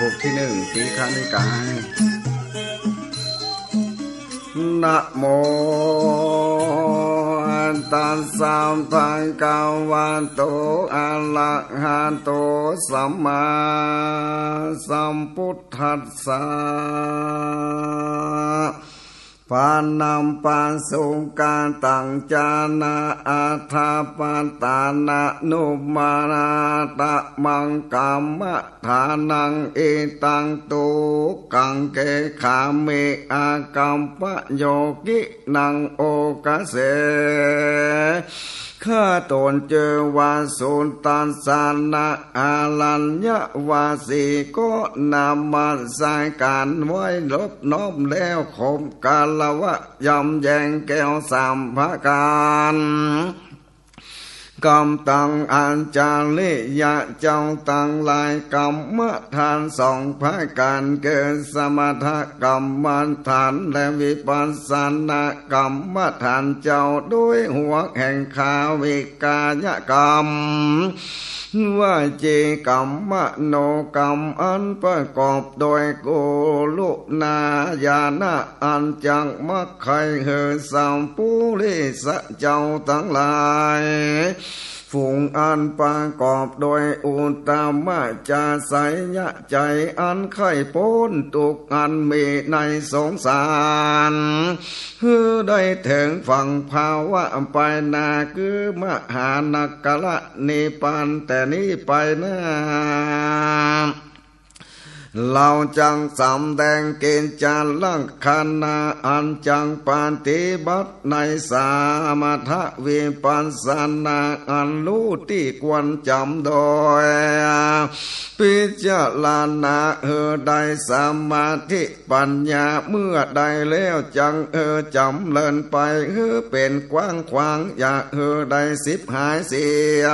บทที่หนึ่งทีฆนิกายนะโมตัสสะภะคะวะโตอะระหะโตสัมมาสัมพุทธัสสะปานัมปัสสุกาตังจานะอัฏฐปัตตานะนุมานาตะมังกัมมะฐานังเอตังตุกังเกขาเมอากัมปะโยกินังโอกเสข้าตนเจอวาสุนตันสานะอาลัญญวาสีก็นามาสายการไว้ลบน้อมแล้วคมกาลวะยำแยงแก้วสามภาการกำตังอัญจาลิยะเจ้าตังลายกรรมฐานสองภาการเกิดสมถกรรมฐานและวิปัสสนากรรมฐานเจ้าด้วยหัวแห่งขาวิกายกรรมว่าเจกรรมโนกรรมอันประกอบโดยกุลุนาญาณอันจังมักไขเหอสัมปุริสะเจ้าทั้งหลายฝูงอันประกอบโดยอุตตมะจาไสยะใจอันไข้พ้นทุกข์อันมีในสงสารได้ถึงฝั่งภาวะไปนาคือมหานกละนิพพานแต่นี้ไปนะเราจังสำแดงเกณฑ์จาลังคณาอันจังปฏิบัติในสามถวิปัสสนาอันรู้ที่ควรจำโดยพิจารณาได้สมาธิปัญญาเมื่อได้แล้วจังจำเลินไปเป็นกว้างขวางอย่าได้สิบหายเสีย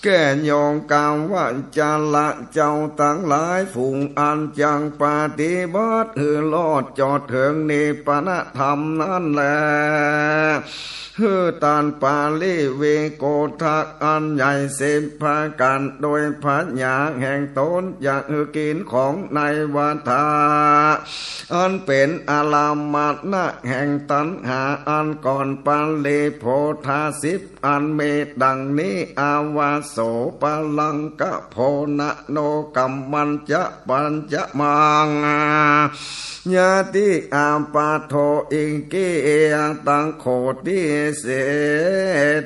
แก่โยงกามว่าจะละเจ้าทั้งหลายฝูงอันจังปฏิบัติลอดจอดถึงนิพพานธรรมนั่นแหละตานปาลิเวโกทักอันใหญ่เสพพากันโดยพัญญาแห่งตนอยากกินของในวัฏฏะอันเป็นอลามัตนะแห่งตัณหาอันก่อนปาลิโพธาสิบอันเมตดังนี้อาวาโสปลังกะโพนะโนกัมมันจะปัญจะมังญาติอาปาโทอิงกิเอตังโคติเส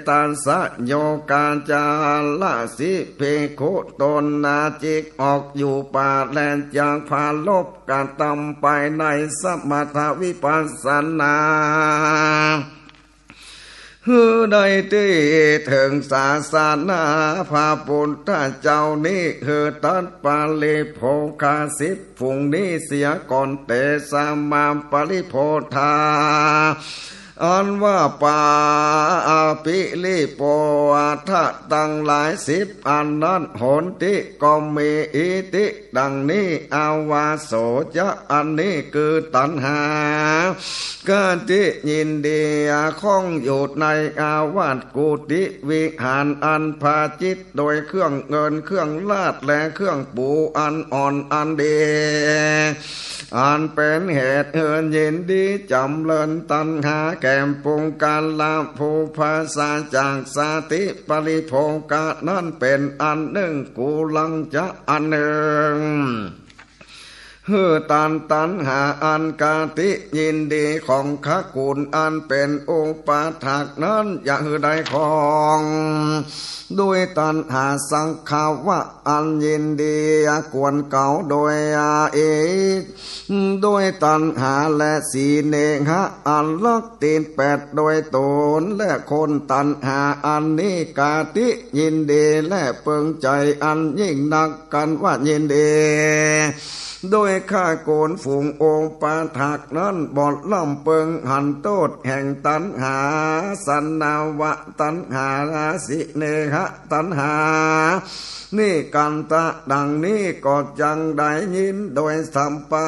ตัสสะโยกาจาลสิเพคุตนนาจิกออกอยู่ป่าแลนจางพาลบการตำไปในสมถวิปัสสนาได้ที่ถึงศาสนาพระพุทธเจ้านี้ตัดปาลิโภคาสิบฝุ่งนี้เสียก่อนเตสามาปริโพธาอันว่าปาปิลิโปอัฏฐะตั้งหลายสิบอันนั้นโหนติก็มีอิติดังนี้อาวาโสจะอันนี้คือตัณหาการที่ยินดีข้องอยู่ในอาวาสกุฏิวิหารอันพาจิตโดยเครื่องเงินเครื่องลาดและเครื่องปูอันอ่อนอันดีอันเป็นเหตุยินดีจำเริญตัณหาแก่มปุงการละภูภาษาจากสาติปริโภกะนั่นเป็นอันหนึ่งกูลังจะอันหนึ่งตันหาอันกาติยินดีของขกุลอันเป็นอุปาทากนั้นอย่าได้ของด้วยตันหาสังขาวะอันยินดีกวนเก่าโดยเอกด้วยตันหาและสีเนหะอันลักตีนแปดโดยตนและคนตันหาอันนี้กาติยินดีและเปิงใจอันยิ่งนักกันว่ายินดีโดยข้าโกนฝูงองค์ปาถักนั้นบอดล่ำเปิงหันโตดแห่งตันหาสันนาวะตันหาราสิเนหะตันหานี่กันตะดังนี้ก็จังได้ยินโดยสัมปา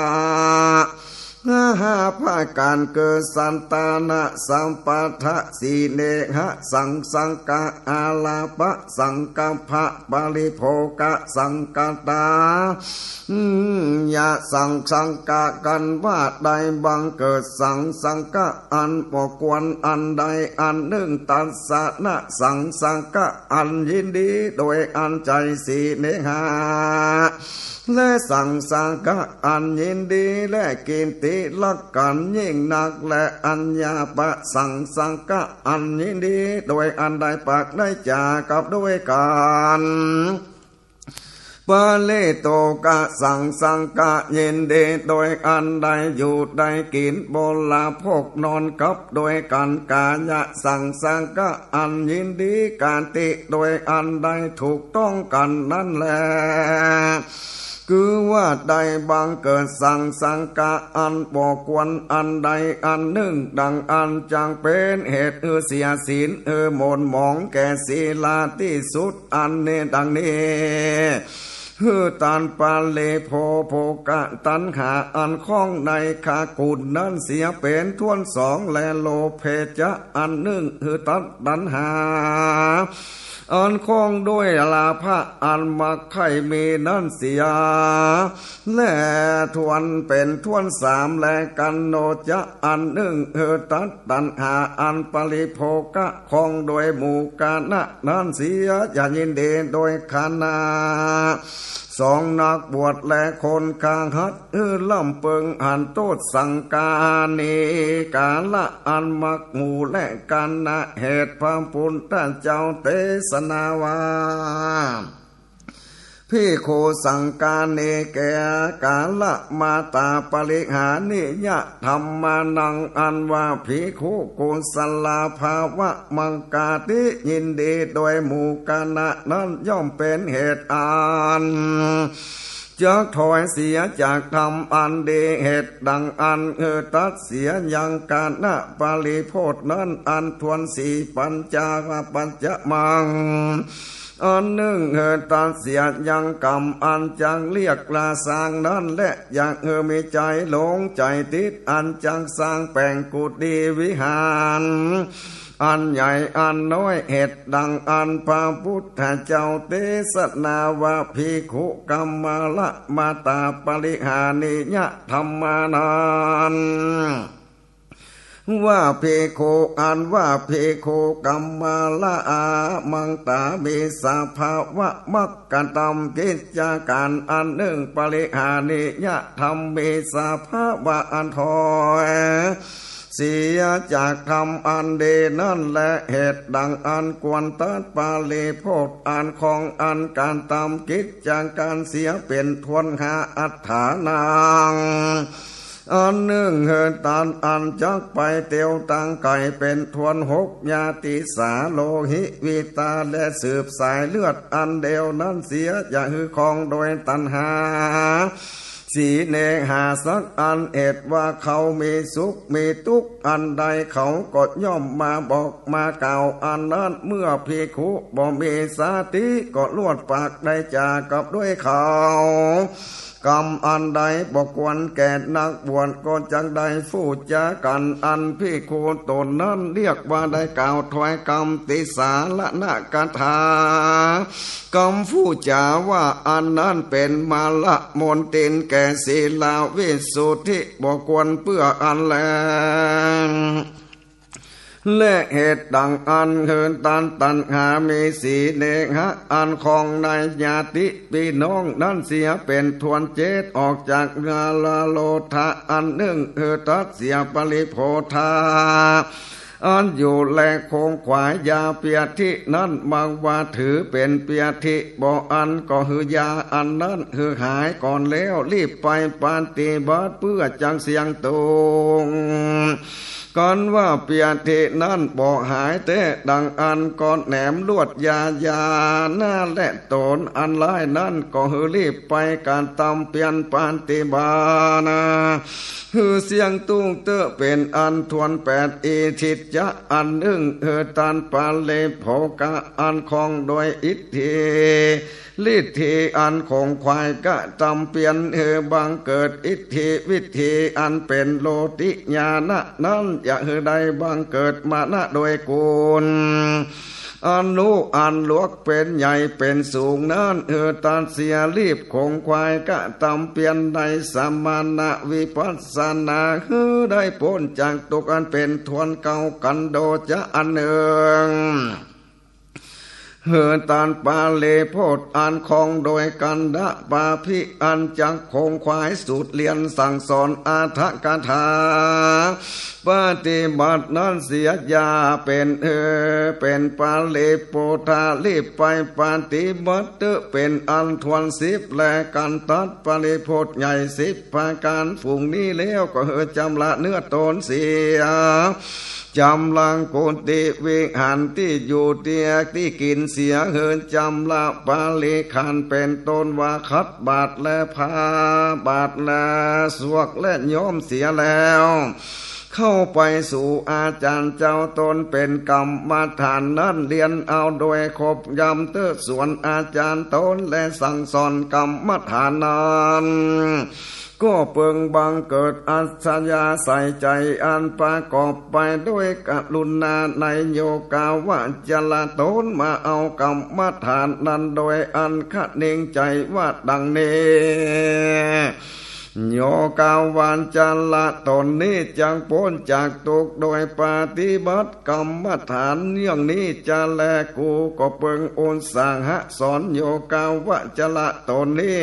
หาภาการเกิดสันตานะสัมปัฏฐะสีเนหะสังกะอาลาปะสังกัปะปาริโภกะสังกตายะสังกะกันว่าใดบังเกิดสังกะอันปกวนอันใดอันหนึ่งตัสสะนะสังกะอันยินดีโดยอันใจสีเนหะและสังกะอันยินดีและกินติลักกันยิ่งนักและอัญญาปะสังกะอันยินดีโดยอันใดปากได้จากับด้วยกันปาเลโตกะสังกะยินดีโดยอันใดอยู่ได้กินบลาพกนอนกับโดยกันกายะสังกะอันยินดีการติโดยอันใดถูกต้องกันนั่นแหละคือว่าใดบังเกิดสังกะอันบอกวนอันใดอันหนึ่งดังอันจังเป็นเหตุเสียศีลหม่นหมองแก่ศีลาที่สุดอันนี้ดังนี้ตันปาเลโพกะตันหาอันข้องในขากุลนั้นเสียเป็นทวนสองและโลเพจะอันหนึ่งตันหาอันคงด้วยลาภะอันมักไข่มีนั่นเสียและทวนเป็นทวนสามและกันโนจะอันหนึ่งตันหาอันปริโภกะคงโดยหมู่กานะนั่นเสียอย่ายินดีโดยคณะสองนักบวชและคนกางหัดล่ำเปิงหันโตดสังกานีกาละอันมักหมู่และกันนะเหตุพระพุทธเจ้าเทศนาวาพี่โคสังกาเนแกกาละมาตาปริหานิยะธรรมานังอันว่าภิกขุกุศลาภาวะมังกาติยินดีโดยหมู่กานะนั้นย่อมเป็นเหตุอันจะถอยเสียจากธรรมอันดีเหตุดังอันตัดเสียยังกานะปาริโพธนั้นอันทวนสีปัญจมังอันหนึ่งตัดเสียยังกรรมอันจังเรียกลาสร้างนั้นและยังมีใจหลงใจติดอันจังสร้างแปลงกุฏิวิหารอันใหญ่อันน้อยเหตุดังอันพระพุทธเจ้าเทศนาวาภิกขุกัมมาละมาตาปริหานิยะธรรมานันว่าภิกขุอันว่าภิกขุกัมมาละอามังตามีสภาวะมักกันตำกิจการอันหนึ่งปริหานิยะธรรมมีสภาวะอันถอยเสียจากธรรมอันเดนั่นและเหตุดังอันกวนตัดปาลีโพธอันของอันการตามกิจจากการเสียเป็นทวนหาอัฏฐานังอันหนึ่งตันอันจักไปเตียวตังไก่เป็นทวนหกญาติสาโลหิวิตาและสืบสายเลือดอันเดียวนั้นเสียอย่าหือคองโดยตัณหาสีเนหาสักอันเอ็ดว่าเขามีสุขมีทุกข์อันใดเขาก็ย่อมมาบอกมากล่าวอันนั้นเมื่อภิกขุบ่มีสติก็ลวดปากได้จากับด้วยเขากรรมอันใดบอกวันแก่นักบวชก็จังได้ฟูดจากันอันภิกขุตนนั้นเรียกว่าได้กล่าวถวายกรรมติสาละนะกถากรรมฟูดจาว่าอันนั้นเป็นมาละมนตินแก่ศีลาวิสุทธิบอกวนเพื่ออันแลและเหตุดังอันตันหามีสีเนหะอันของนายญาติพี่น้องนั้นเสียเป็นทวนเจตออกจากงาลาโลทะอันหนึ่งตัดเสียปริโพธาอันอยู่แลคงขวายยาเปียทินั้นมังว่าถือเป็นเปียทิบ่อันก็หือยาอันนั้นหือหายก่อนแล้วรีบไปปานติบัติเพื่อจังเสียงตรงก่อนว่าเปียทินั้นบ่หายแต่ดังอันก่อนแหนมลวดยาหน้าและตนอันร้ายนั้นก็หือรีบไปการตำเปลี่ยนปานติบานาหือเสียงตุ้งเตอเป็นอันทวน8 อิทิต จะอันตันปาเลโภกะอันคองโดยอิทธิฤทธิอันของควายกะจำเปลี่ยนบังเกิดอิทธิวิธีอันเป็นโลติญาณนั้นอย่าได้บังเกิดมานะโดยกุลอันรู้อันลวกเป็นใหญ่เป็นสูงนั้นตันเสียรีบคงควายกะตำเปลี่ยนในสมานะวิปัสสนาได้พ้นจากตุกอันเป็นทวนเก่ากันโดจะอันเนืองตานปาเลโพธอันคองโดยกันดะปาภิอันจักคงควายสูตรเรียนสั่งสอนอาทกถาปฏิบัตินั้นเสียยาเป็นปาเลโพธาลีบไปปฏิบัติเป็นอันทวน10และกันตัดปาเลโพธใหญ่10ประการฝูงนี้แล้วก็จำละเนื้อตนเสียจำลังโกติวิหารที่อยู่เตียกที่กินเสียจำละปาลิขันเป็นต้นว่าคัดบาทและพาบาทและสวกและย้อมเสียแล้วเข้าไปสู่อาจารย์เจ้าตนเป็นกรรมฐานนั้นเรียนเอาโดยครบยำเตื้อส่วนอาจารย์ตนและสั่งสอนกรรมฐานนั้นก็เปิงบังเกิดอัศยาใส่ใจอันประกอบไปด้วยกรุณาในโยกาวะจละตนมาเอากรรมฐานนั้นโดยอันคะเนงใจว่าดังนี้โยกาวันจันละตนนี้จังพ้นจากตุกโดยปฏิบัติกรรมฐานอย่างนี้จะแลกูก็เปิงโอนสางหะสอนโยกาวะจละตนนี้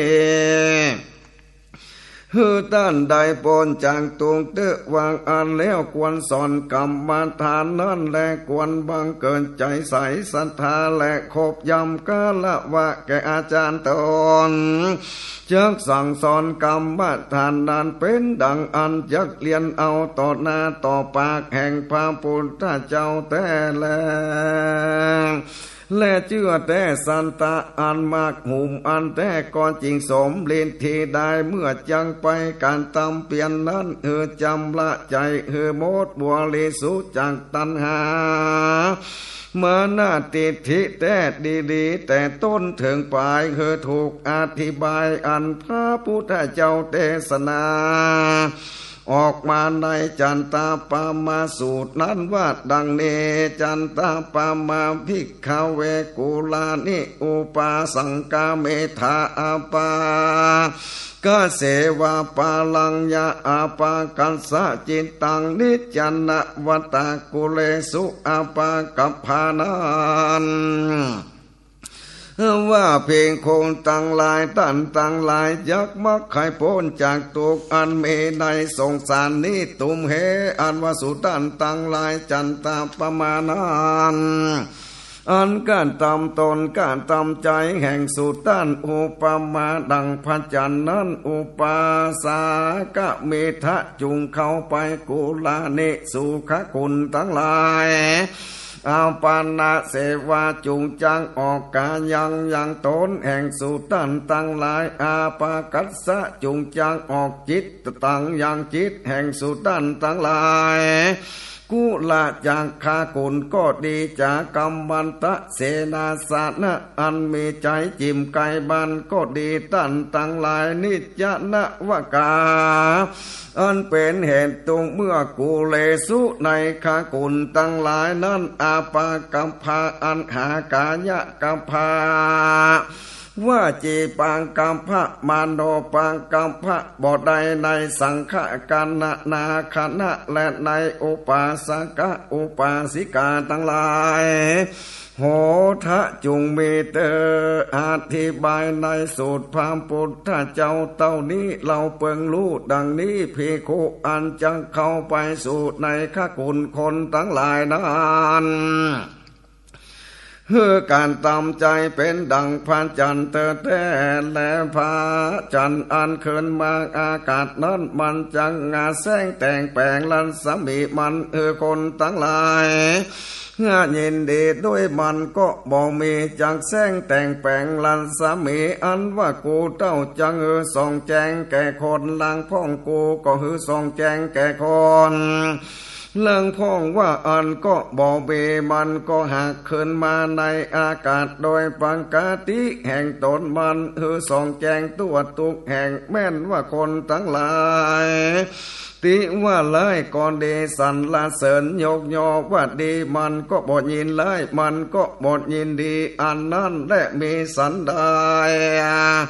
ท่านได้พ้นจากตุงเตะวางอันแล้วควรสอนกรรมฐานนั้นและควรบังเกินใจใสศรัทธาและคบยำกาละวะแก่อาจารย์ตนจักสั่งสอนกรรมฐานนั้นเป็นดังอันจักเรียนเอาต่อหน้าต่อปากแห่งพระพุทธเจ้าแต่และเชื่อแต่สันตะอันมากหุมอันแต่ก่อนจริงสมเล่นทีได้เมื่อจังไปการตำเปลี่ยนนั้นจำละใจโมดบัวเลสุจากตัณหามานาติทิแต่ดีๆแต่ต้นถึงปลายถูกอธิบายอันพระพุทธเจ้าเทศนาออกมาในจันตาปามาสูตรนั้นว่าดังนี้จันตาปามาภิกขเวกุลานิอุปาสังกาเมธาอาปากะเสวาปาลังยาอาปากัสสะจิตตังนิจจนวัตากุเลสุอาปากัปพานันว่าเพียงคงตั้งหลายตันตั้งหลายยักมักไขพ้นจากตุกอันเมในสงสารนี้ตุมเหอันว่าสุตันตั้งหลายจันตาประมาณนั้นอันการตำตนการตำใจแห่งสุตันอุปมาดังพระจันทร์นั้นอุปาสากะเมทะจุงเข้าไปกุลาเนสุขคุณทั้งหลายอาปานาเสวาจุงจังออกกายังตนแห่งสุตันตั้งหลายอาปากัสสะจุงจังออกจิตตั้งยังจิตแห่งสุตันตั้งหลายกุละจากคากุลก็ดีจากกรรมันตะเสนาสนะอันมีใจจิมไกบันก็ดีตันตั้งหลายนิจจนวกาอันเป็นเหตุตรงเมื่อกุเลสุในคากุลตั้งหลายนั้นอาปากัมภาอันหากายะกัมภาว่าจีปังกัมภะมานโนปังกัมภะบ่ได้ในสังฆกันนาคณะและในอุปาสกะอุปาสิกาทั้งหลายโหทะจุงมีเตออธิบายในสูตรพามพุทธเจ้าเต้านี้เราเปิงรู้ดังนี้ภิกขุอันจังเข้าไปสู่ในขกุลคนทั้งหลายนั้นการตามใจเป็นดังพระจันทร์เตอแท้และพระจันทร์อันเคินมาอากาศนั้นมันจังงาแสงแต่งแปลงลันสมีมันคนทั้งหลายยินดีด้วยมันก็บ่มีจังแสงแต่งแปลงลันสามีอันว่ากูเต้าจังส่องแจงแก่คนลังพ่องกูก็ส่องแจงแก่คน เรื่องพ้องว่าอันก็บ่เบมันก็หักขึ้นมาในอากาศโดยปังกาติแห่งตนมันส่องแจงตัวตุกแห่งแม่นว่าคนทั้งหลายติว่าไล่ก่อนดีสันละเสริญยกยอว่าดีมันก็บ่ยินไล่มันก็บ่ยินดีอันนั้นและมีสันดาน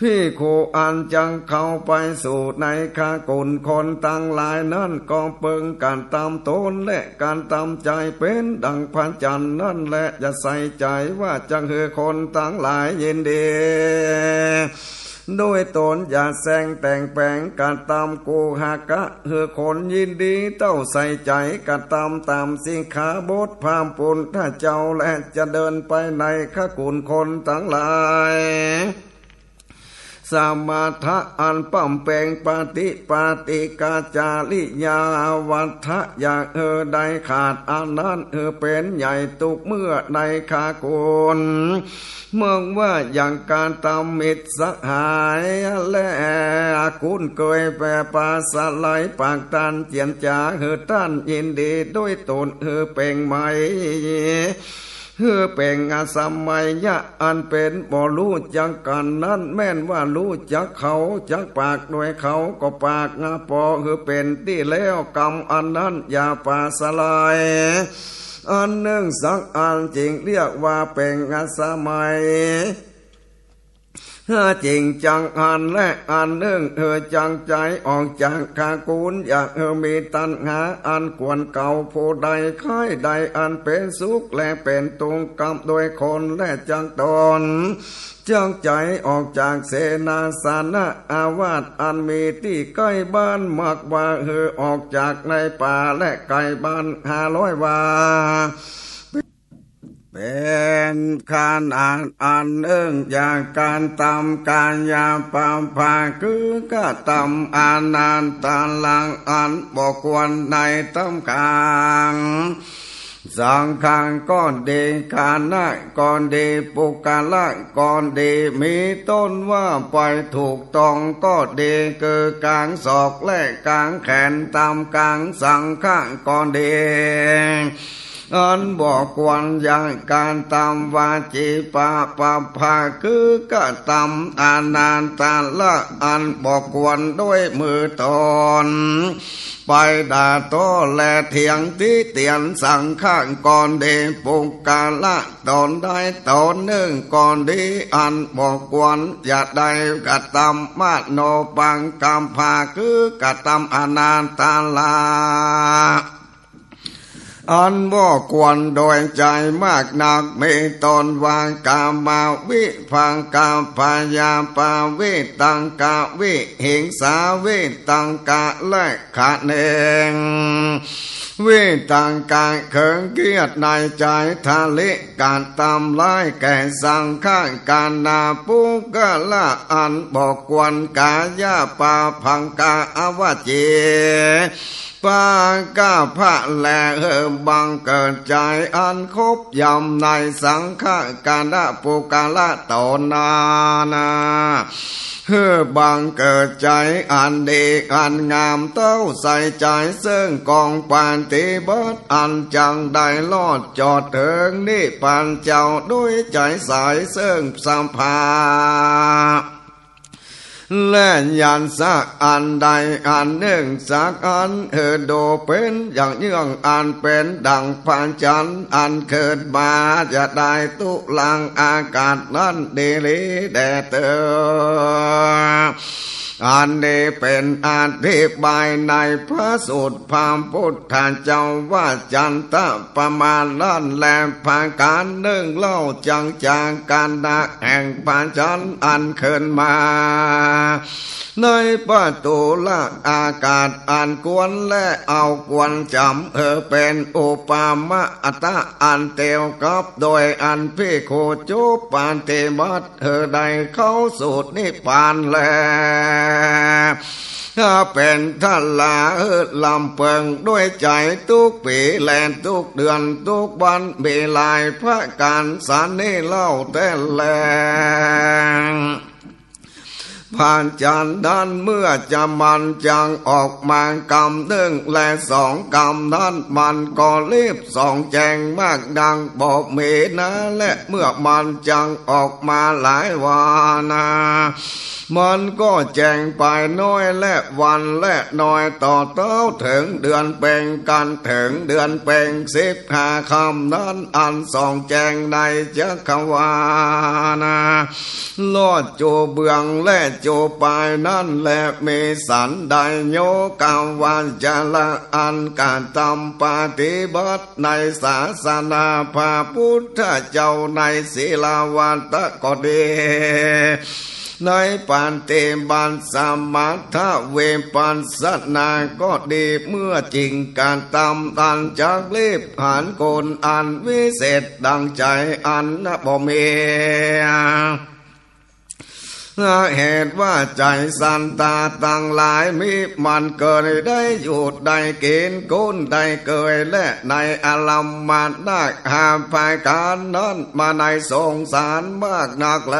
พี่โคอันจังเข้าไปสู่ในข้ากุลคนตั้งหลายนั้นก็เปิงการตามตนและการตามใจเป็นดังพระจันทร์นั่นแหละจะใส่ใจว่าจังคือคนตั้งหลายยินดีโดยตนอย่าแซงแต่งแปลงการตามกูหากะคือคนยินดีเต้าใส่ใจการตามสิงขาบทพามปุณถ้าเจ้าและจะเดินไปในข้ากุลคนทั้งหลายสมาทะอันปั่มแปลงปฏิกาจาริยาวัฏทะอยากใดขาดอันนั้นเป็นใหญ่ตุกเมื่อในข้ากุลเมืองว่าอย่างการตามมิตรสหายและคุณเคยแปรปาสลายปากตันเจียนจาท่านยินดีด้วยตนเป็นไหมเป็นอาสมัยยะอันเป็นบ่รู้จักกันนั้นแม่นว่ารู้จักเขาจักปากโดยเขาก็ปากปอเป็นที่แล้วกรรมอันนั้นอย่าปาสลายอันหนึ่งสักอันจริงเรียกว่าเป็นอาสมัยจริงจังอันและอันหนึ่งจังใจออกจากข้ากุลอยากมีตัณหาอันกวนเก่าผู้ใดค่ายใดอันเป็นสุขและเป็นตุงกรรมโดยคนและจังตนจังใจออกจากเสนาสนะอาวาสอันมีที่ใกล้บ้านมากว่าออกจากในป่าและไกลบ้าน500 วาเป็นการอันเอื้องจากการตำการยาปามพาคือก็ตำอานันตาลังอันบอกวนในตำกลางสังขารก้อนดีกานะก้อนดีปุกาละก้อนดีมีต้นว่าไปถูกต้องก็ดีคือกลางศอกและกลางแขนตามกลางสังขารก้อนดีอันบอกควรอย่างการตามวาจีปาภาคือก็ตามอานันตาละอันบอกควรด้วยมือตนไปด่าโตและเถียงที่เตียนสังข้างก่อนดีปุกกาละตนได้ตนหนึ่งก่อนดีอันบอกควรอย่าได้กะตามมาโนปังกามภาคือกะตามอานันตาละอันบ่ควรโดยใจมากนักมีตนวางกามาวิพังกาพยาปาวิตังกะวิหิงสาวิตังกะและขะเนงวิตังกะเขิงเกียดในใจทะเลการตำลายแก่สังข้างการนาปุกะละอันบอกควรกายาปาพังกาอวเจปากาพระแลบังเกิดใจอันคบยำในสังฆกาณปุกาละตนานาบังเกิดใจอันดีอันงามเต้าใส่ใจซึ่งกองปานติบัตอันจังได้ลอดจอดถึงนี่ปานเจ้าด้วยใจสายซึ่งสัมภาและยันสักอันใดอันหนึ่งสักอันโดเป็นอย่างเยื่องอันเป็นดังพานจันอันเกิดมาจะได้ตุลังอากาศนั้นเดลีแดเตออันนี้เป็นอธิบายในพระสูตรพามพุทธเจ้าว่าจันตะประมาณนั้นแลภาการหนึ่งเล่าจังจากการดักแห่งพานจันอันเขินมาในประตูละอากาศอันกวนและเอากวนจำเป็นอุปามะอัตะอันเตียวกับโดยอันพิโคจุปานเตมัตได้เข้าสู่นิพพานแล้วถ้าเป็นท่านลาลำเพิงด้วยใจทุกปีแลนทุกเดือนทุกวันมีลายพระการสานนี่เล่าแต่แล ผ่านจานด้านเมื่อจะมันจังออกมากำหนึ่งและสองกำนั้นมันก็รีบสองแจงมากดังบอกเมนะและเมื่อมันจังออกมาหลายวานามันก็แจงไปน้อยและวันและน้อยต่อเต้าถึงเดือนเป่งกันถึงเดือนเป่ง15 ค่ำนั้นอันสองแจงในจักรวานาลอดโจเบืองและโจปายนั่นแหละเมสันไดโยกาวันจะละอันการทำปฏิบัติในศาสนาพระพุทธเจ้าในศีลาวัตก็ดีในปันเตบันสมัทธเวปัสสนาก็ดีเมื่อจริงการตำตันจากรีบหันโกนอันวิเศษดังใจอันนบ่มีเหตุว่าใจสันตาตั้งหลายมีมันเกิดได้หยุดได้กินกุนได้เกยและในอลัมมานักหามภายการนั้นมาในสงสารมากนักแล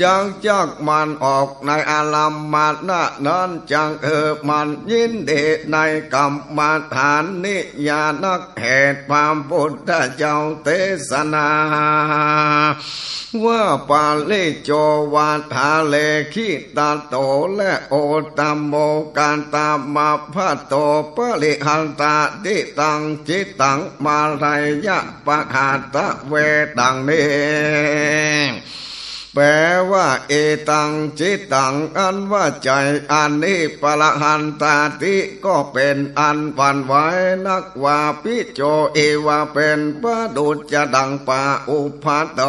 จังจักมันออกในอลัมมานะนั้นจังมันยินดีในกรรมฐานนิยานักเหตุความพุทธเจ้าเทศนาว่าปาลิโจวาทาเลขิตาโตและโอตัมโมการตามาพะโตปริหันตาติตังจิตตังมาไรยะปะหาตะเวดังนี้แปลว่าเอตังจิตตังอันว่าใจอันนี้ปรหันตาติก็เป็นอันวันไว้นักว่าปิโจเอว่าเป็นปะดุจจะดังปาอุปาโต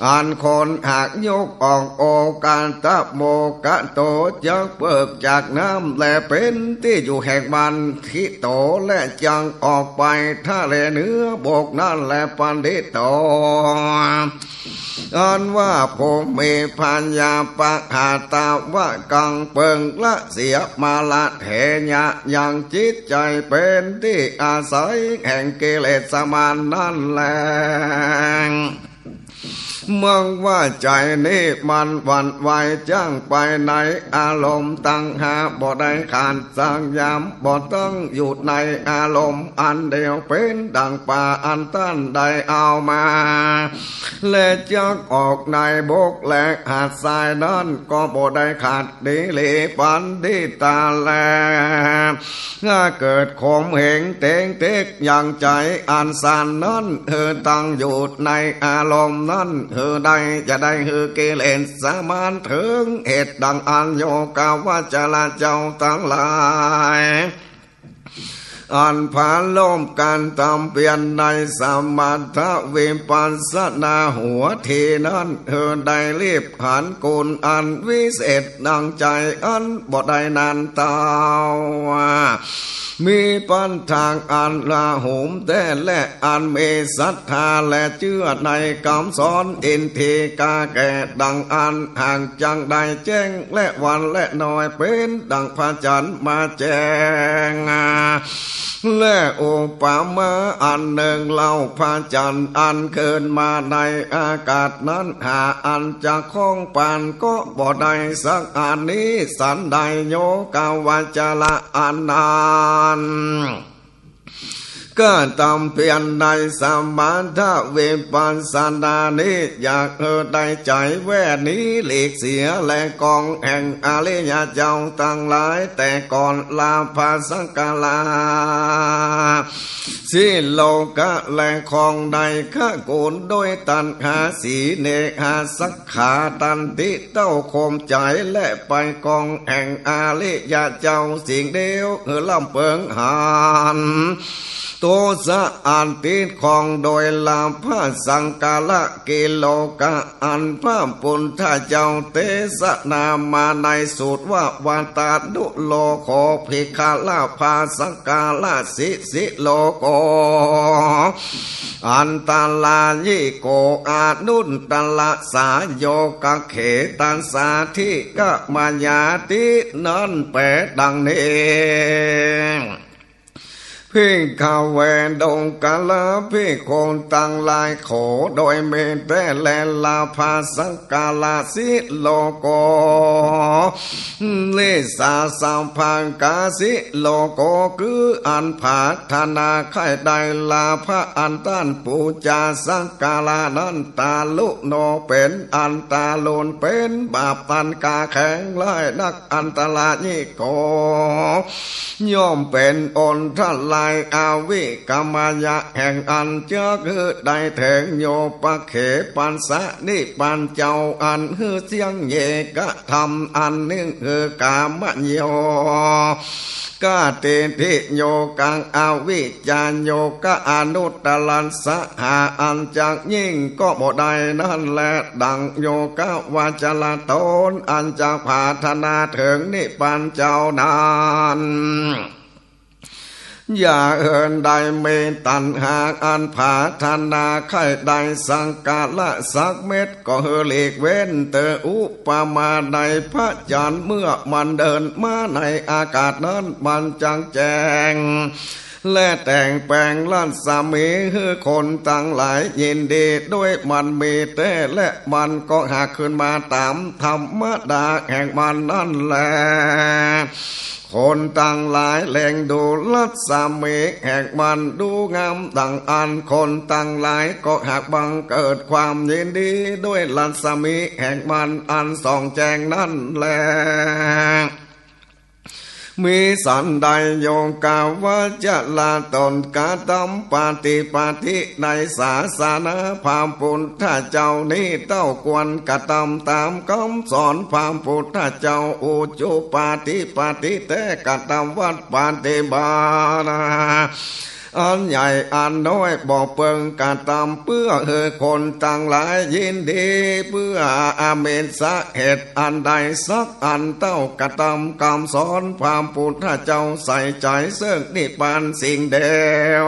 อันคนหากยกออกโอกาตะโมกะโตจะเปิกจากน้ำและเป็นที่อยู่แห่งมันทิโตและจังออกไปท่าเลเนื้อบกนั่นแหละปันดิโตอันว่าผมมีพัญญาปะหาตาวะกังเปิงละเสียมาละเทญะยังจิตใจเป็นที่อาศัยแห่งกิเลสมานนั่นแหละเมื่อว่าใจนี้มันหวั่นไหวจ้างไปในอารมณ์ตั้งหาบ่ได้ขาดสังยามบ่ต้องอยู่ในอารมณ์อันเดียวเป็นดังป่าอันต้านได้เอามาและจักออกในบกและหาดทรายนั้นก็บ่ได้ขาดดีเลปันดิตาแลถ้าเกิดขมเหงเตงเต็กอย่างใจอันสันนั้นตั้งอยู่ในอารมณ์นั้นได้จะได้กิเลสสามานถึงเหตุดังอันโยกาวาจลาเจ้าทั้งหลายอันผ่านลมการทำเปลี่ยนในสมัทธวิปัสสนาหัวทีนั้นได้รีบหันกุลอันวิเศษดังใจอันบ่ได้นานตาวมีปัญทางอันละหุมแต่และอันมีศรัทธาและเชื่อในคำสอนอินทีกาแก่ดังอันห่างจังได้แจ้งและวันและน้อยเป็นดังพระจันทร์มาแจ้งและโอปามาอันหนึ่งเล่าพระจันทร์อันเกินมาในอากาศนั้นหาอันจะคล้องปานก็บ่ได้สักอันนี้สันไดโยกาวาจละอันนานก็ตำเพียนในสมัทธวิปัสสนานี้อยากได้ใจแว่นี้หลีกเสียและกองแห่งอริยเจ้าตั้งหลายแต่ก่อนลาภาสังกาลาสิโลกะและของใดข้าโกนโดยตัณหาสีเนหาสักขาตันติเต้าคมใจและไปกองแห่งอริยเจ้าสิ่งเดียวลำเปิงหานโตสะอันติดของโดยลาภาสังกาละกิโลกะอันพระปุณธเจ้าเตสนามาในสูตรว่าวาตาดุโลโคภิกขาลาภาสังกาละสิโลโกอันตาลายิโกอานุนตละสาโยกะเขตันสาธิกะมายาตินั้นแปลดังนี้ พี่ข้าแวนดงกาลาพี่โคนตังลายโขโดยเมตแตแลลาภาสังกาลาสิโลโกเลสาสัมพังกาสิโลโกคืออันผาธนาไข่ใดลาภะอันต้านปูจาสังกาลานันตาลุโนเป็นอันตาโลนเป็นบาปตันกาแข็งไล่นักอันตลาญิโกย่อมเป็นอนทลายอาวิกามายะแห่งอันเจ้าคือได้แถงโยปะเขปันสะนิปันเจ้าอันฮือเสียงเยกะธรรมอันหนึ่งคือกามโยกาเตติโยกังอาวิจารโยกะอนุตตลันสะหาอันจักยิ่งก็บ่ได้นั่นแลดังโยกะวาจลาตนอันจักภาธนาถึงนิพพานเจ้านานอย่าเอินใดเมตันหากอันผาธนาไข่ใดสังกาละสักเม็ดก็เฮเลีกเว้นเตออุปมาในพระจันทร์เมื่อมันเดินมาในอากาศนั้นมันจังแจงและแต่งแปลงล้านสามีคือคนตั้งหลายยินดีด้วยมันมีแต่และมันก็หากขึ้นมาตามธรรมดาแห่งมันนั่นแหละคนตั้งหลายแหล่งดูลัดสามีแห่งมันดูงามดังอันคนตั้งหลายก็หากบังเกิดความยินดีด้วยลัดสามีแห่งมันอันส่องแจงนั่นแหละมีสันใดโยกาวาจะลาตนกาตมปฏิปฏิในศาสนาพามพุทธเจ้านี้เต้ากวนกะตำตามคำสอนพามพุทธเจ้าอุจุปฏิปฏิแต่กะตำวัดปฏิบาณอันใหญ่อันน้อยบอกเปิงกาตำเพื่อคนต่างหลายยินดีเพื่ออาเมนสะเหตุอันใดสักอันเต้ากาตำคำสอนพามพุทธเจ้าใส่ใจเสื่องนิพพานสิ่งเดียว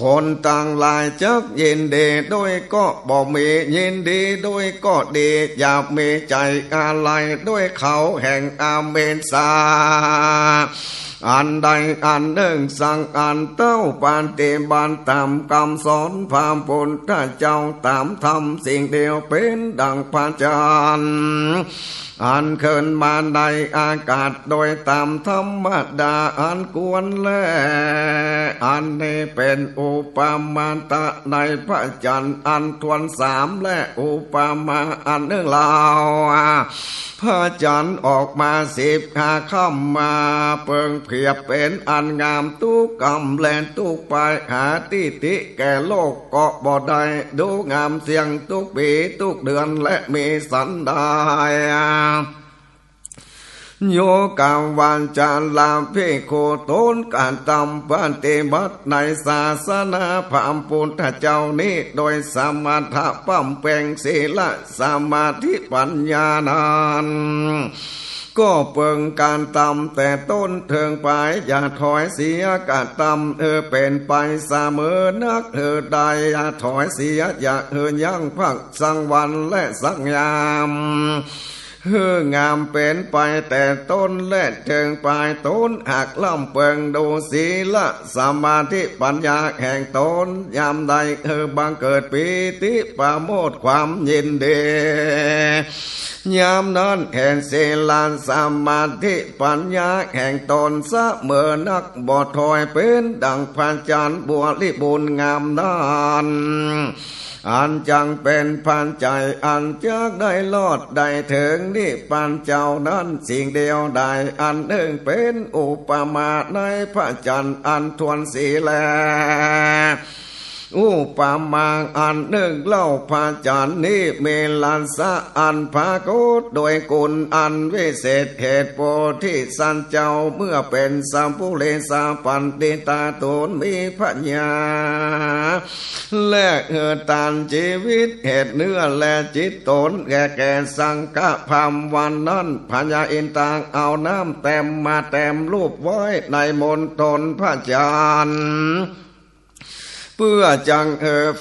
คนต่างหลายจักยินดีด้วยก็บอกมียินดีด้วยก็ดีอย่ามีใจอะไรด้วยเขาแห่งอาเมนสาอันใดอันหนึ่งสั่งอันเต้าปานเตบันตามคำสอนพามพุทธเจ้าตามทำสิ่งเดียวเป็นดังพระจันทร์อันเคินมาในอากาศโดยตามธรรมดาอันควรแลอันนี้เป็นอุปมาตะในพระจันทร์อันทวนสามและอุปมาอันหนึ่งลาวพระจันทร์ออกมา15 ค่ำมาเปิงเพียบเป็นอันงามทุกกำแลนทุกไปหาที่ติแก่โลกก็บ่ได้ดูงามเสียงทุกปีทุกเดือนและมีสันดานโยกาวันจาลาภิกขุตนการตำปฏิบัติในศาสนาพระพุทธเจ้านี้โดยสมถะปั้มแปลงศีลสมาธิปัญญานั้นก็เปิงการตำแต่ต้นเทิงไปอย่าถอยเสียการตำเป็นไปเสมอนักใดอย่าถอยเสียอย่ายั้งพักสังวันและสังยามงามเป็นไปแต่ต้นและเทิงปลายต้นหากล่ำเปิงดูศีลสมาธิปัญญาแห่งตนยามใดบังเกิดปีติปราโมทย์ความยินดียามนั้นแห่งศีลสมาธิปัญญาแห่งตนเสมอนักบ่ถอยเป็นดังพระจันทร์บริบูรณ์งามนั้นอันจังเป็นพันใจอันจักได้ลอดได้ถึงนิพพานเจ้านั้นสิ่งเดียวได้อันหนึ่งเป็นอุปมาในพระจันทร์อันทวนสีแลอุปมาอันหนึ่งเล่าพระจันทร์นี้เมลันสะอันภาโกตโดยกุลอันวิเศษเหตุโพธิสันเจ้าเมื่อเป็นสัมภูเลสาปันติตาตนมีปัญญาและตานชีวิตเหตุเนื้อและจิตตนแก่สังฆพามวันนั้นพญาอินทางเอาน้ำแต้มมาแต้มรูปไว้ในมณฑลพระจันทร์ เพื่อจัง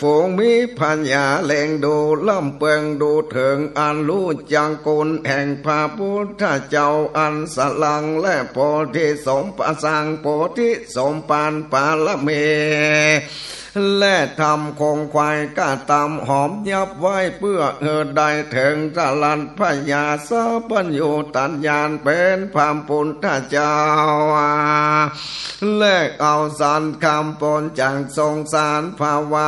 ฝูงมีปัญญาเล่งดูล่ำเปิงดูถึงอันรู้จังกุลแห่งพระพุทธเจ้าอันสลังและโพธิสมปสังโพธิสมปานปาลเมและทำคงควายก้าตำหอมยับไว้เพื่อได้ถึงสลันพญาสาปัญโยตัญญาณเป็นพามปุณธเจ้าและเอาสารคำปนจังทรงสารภาวะ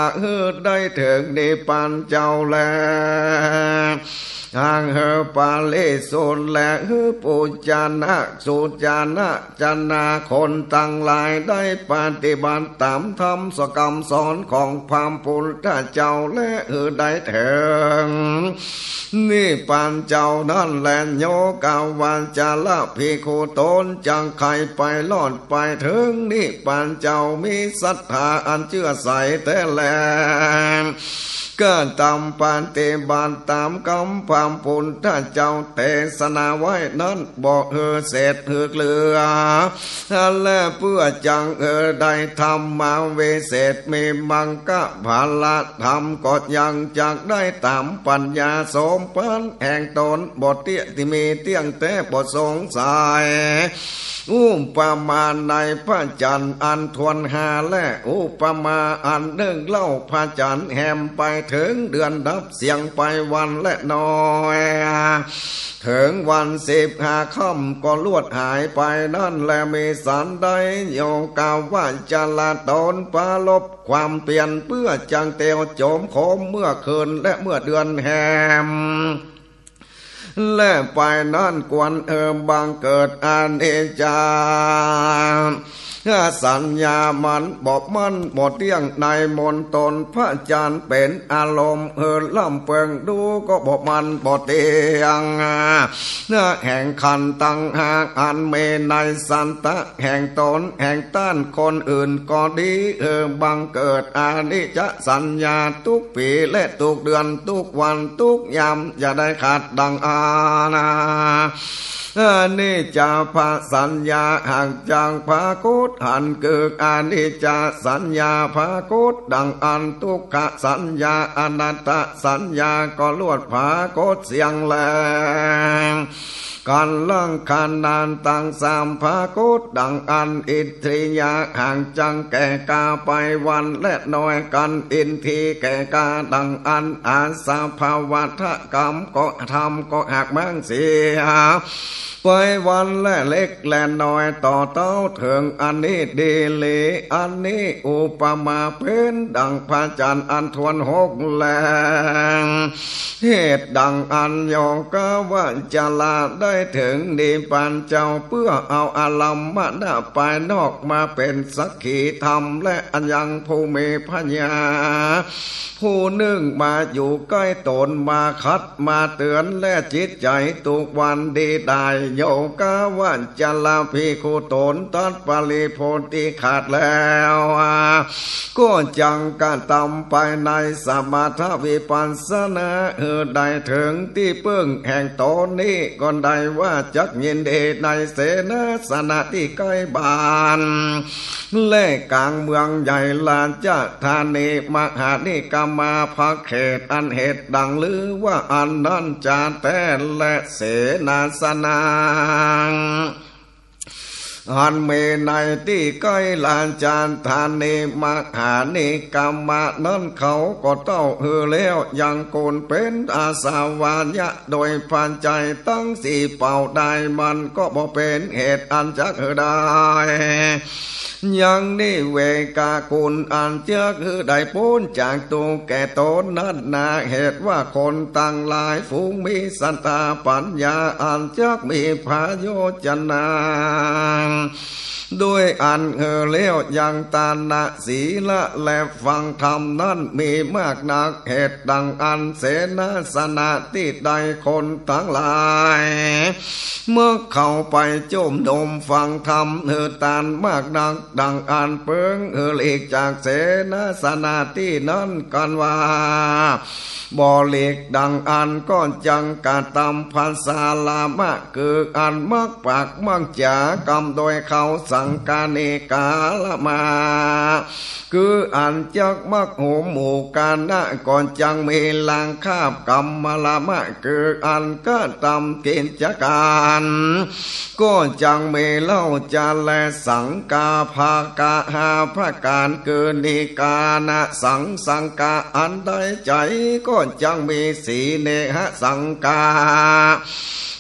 ได้ถึงนิพพานเจ้าแล้วทางปาลิสุนและปุจานะสุจานะจันนาคนตั้งหลายได้ปฏิบัติตามธรรมสกรรมสอนของพามปุณธเจ้าและได้ถึงนี่ปานเจ้านั่นแหละโยกาวันจาละภิกขุตนจังใครไปรอดไปถึงนี่ปานเจ้ามีศรัทธาอันเชื่อใสแต่แลก็ตามปฏิบัติตามคำพามปุณธเจ้าเทศนาไว้นั้นบอกเศษเกลือและเพื่อจังได้ทำมาเวเศษมีมังกะภาละธรรมก็ยังจักได้ตามปัญญาสมปันแห่งตนบทเตี้ยที่มีเตี้ยงแต่บทสงสัยปมาในพระจันทร์อันทวนหาและอุปมาอันหนึ่งเล่าพระจันทร์แหมไปถึงเดือนดับเสียงไปวันและน้อยถึงวัน15 ค่ำก็ลวดหายไปนั่นแลมีสันใดโยกาว่าจะละตนปาลบความเปลี่ยนเพื่อจังเตียวโจมโคมเมื่อคืนและเมื่อเดือนแหมและไปนั่นกวนบังเกิดอานิจจาสัญญามันบอกมันหมดเที่ยงในมนตนพระจันทร์เป็นอารมณ์ล่ำเปิงดูก็บอกมันบทเตียงแห่งขันตั้งหากอันเมในสันตะแห่งตนแห่งต้านคนอื่นก็ดีบังเกิดอานิจจสัญญาทุกปีและทุกเดือนทุกวันทุกยามอย่าได้ขาดดังอาณานิจจาภาสัญญาห่างจางภาคุตหันเกิดอนิจจสัญญาภาคุตดังอันทุกขสัญญาอนัตตสัญญาก็ลวดภาคุตเสียงแรงการล่างขานานตั้งสามภาคุตดังอันอินทรียาห่างจังแก่กาไปวันและน้อยกันอินทรีแก่กาดังอันอาสาภาวะทะกรรมก็ทำก็หักมั่งเสียไปวันและเล็กและน้อยต่อเต้าถึงอันนี้ดีเลอันนี้อุปมาเป็นดังพระจันทร์อันทวน6 แลงเหตุดังอันยองกาว่าจะลาได้ถึงนิพพานเจ้าเพื่อเอาอาลัมมณะภายนอกมาเป็นสักขีธรรมและอันยังผู้มีปัญญาผู้นึ่งมาอยู่ใกล้ตนมาคัดมาเตือนและจิตใจทุกวันดีได้โยกาวันจะลาภิกขุตนตัดปริโพธิขาดแล้วก็จังการตำไปในสมถวิปัสสนาได้ถึงที่เพิ่งแห่งตนนี้ก็ได้ว่าจักยินดีในเสนาสนะที่ใกล้บ้านและกลางเมืองใหญ่ลานจะธานีมหานิกามาภาเขตอันเหตุดังลือว่าอันนั้นจาแต่และเสนาสนะอันเมในที่ใกล้ลานจานธานีมหานิกามานั้นเขาก็เต้าแล้วยังโกนเป็นอาสาวายะโดยผ่านใจตั้งสี่เป่าได้มันก็บ่เป็นเหตุอันจักได้ยังนี่เวกากุลอันเจือกได้พ้นจากตัวแก่ตนนั้นนาเหตุว่าคนตั้งหลายฝูงมีสันตาปัญญาอันเจือกมีพาโยจนาด้วยอันเลี้ยวยังตานะศีละและฟังธรรมนั้นมีมากนักเหตุดังอันเสนาสนะที่ใดคนทั้งหลายเมื่อเข้าไปจุ่มดมฟังธรรมตานมากนักดังอันเปิงหลีกจากเสนาสนะที่นั้นกันว่าบ่หลีกดังอันก้อนจังกาตำภาษาลามะคืออันมักปากมักจากรรมโด ยเขาสังกาเนกาละมาคืออันจักมักโหมหมู่กานะก่อนจังมีลังคาบกรรมละมะคืออันก็ตำเกณฑ์จักการก็จังมีเล่าจะแลสังกาภากาหาพระการเกินนิกานะสังกาอันใดใจก็จังมีสีเนหสังกา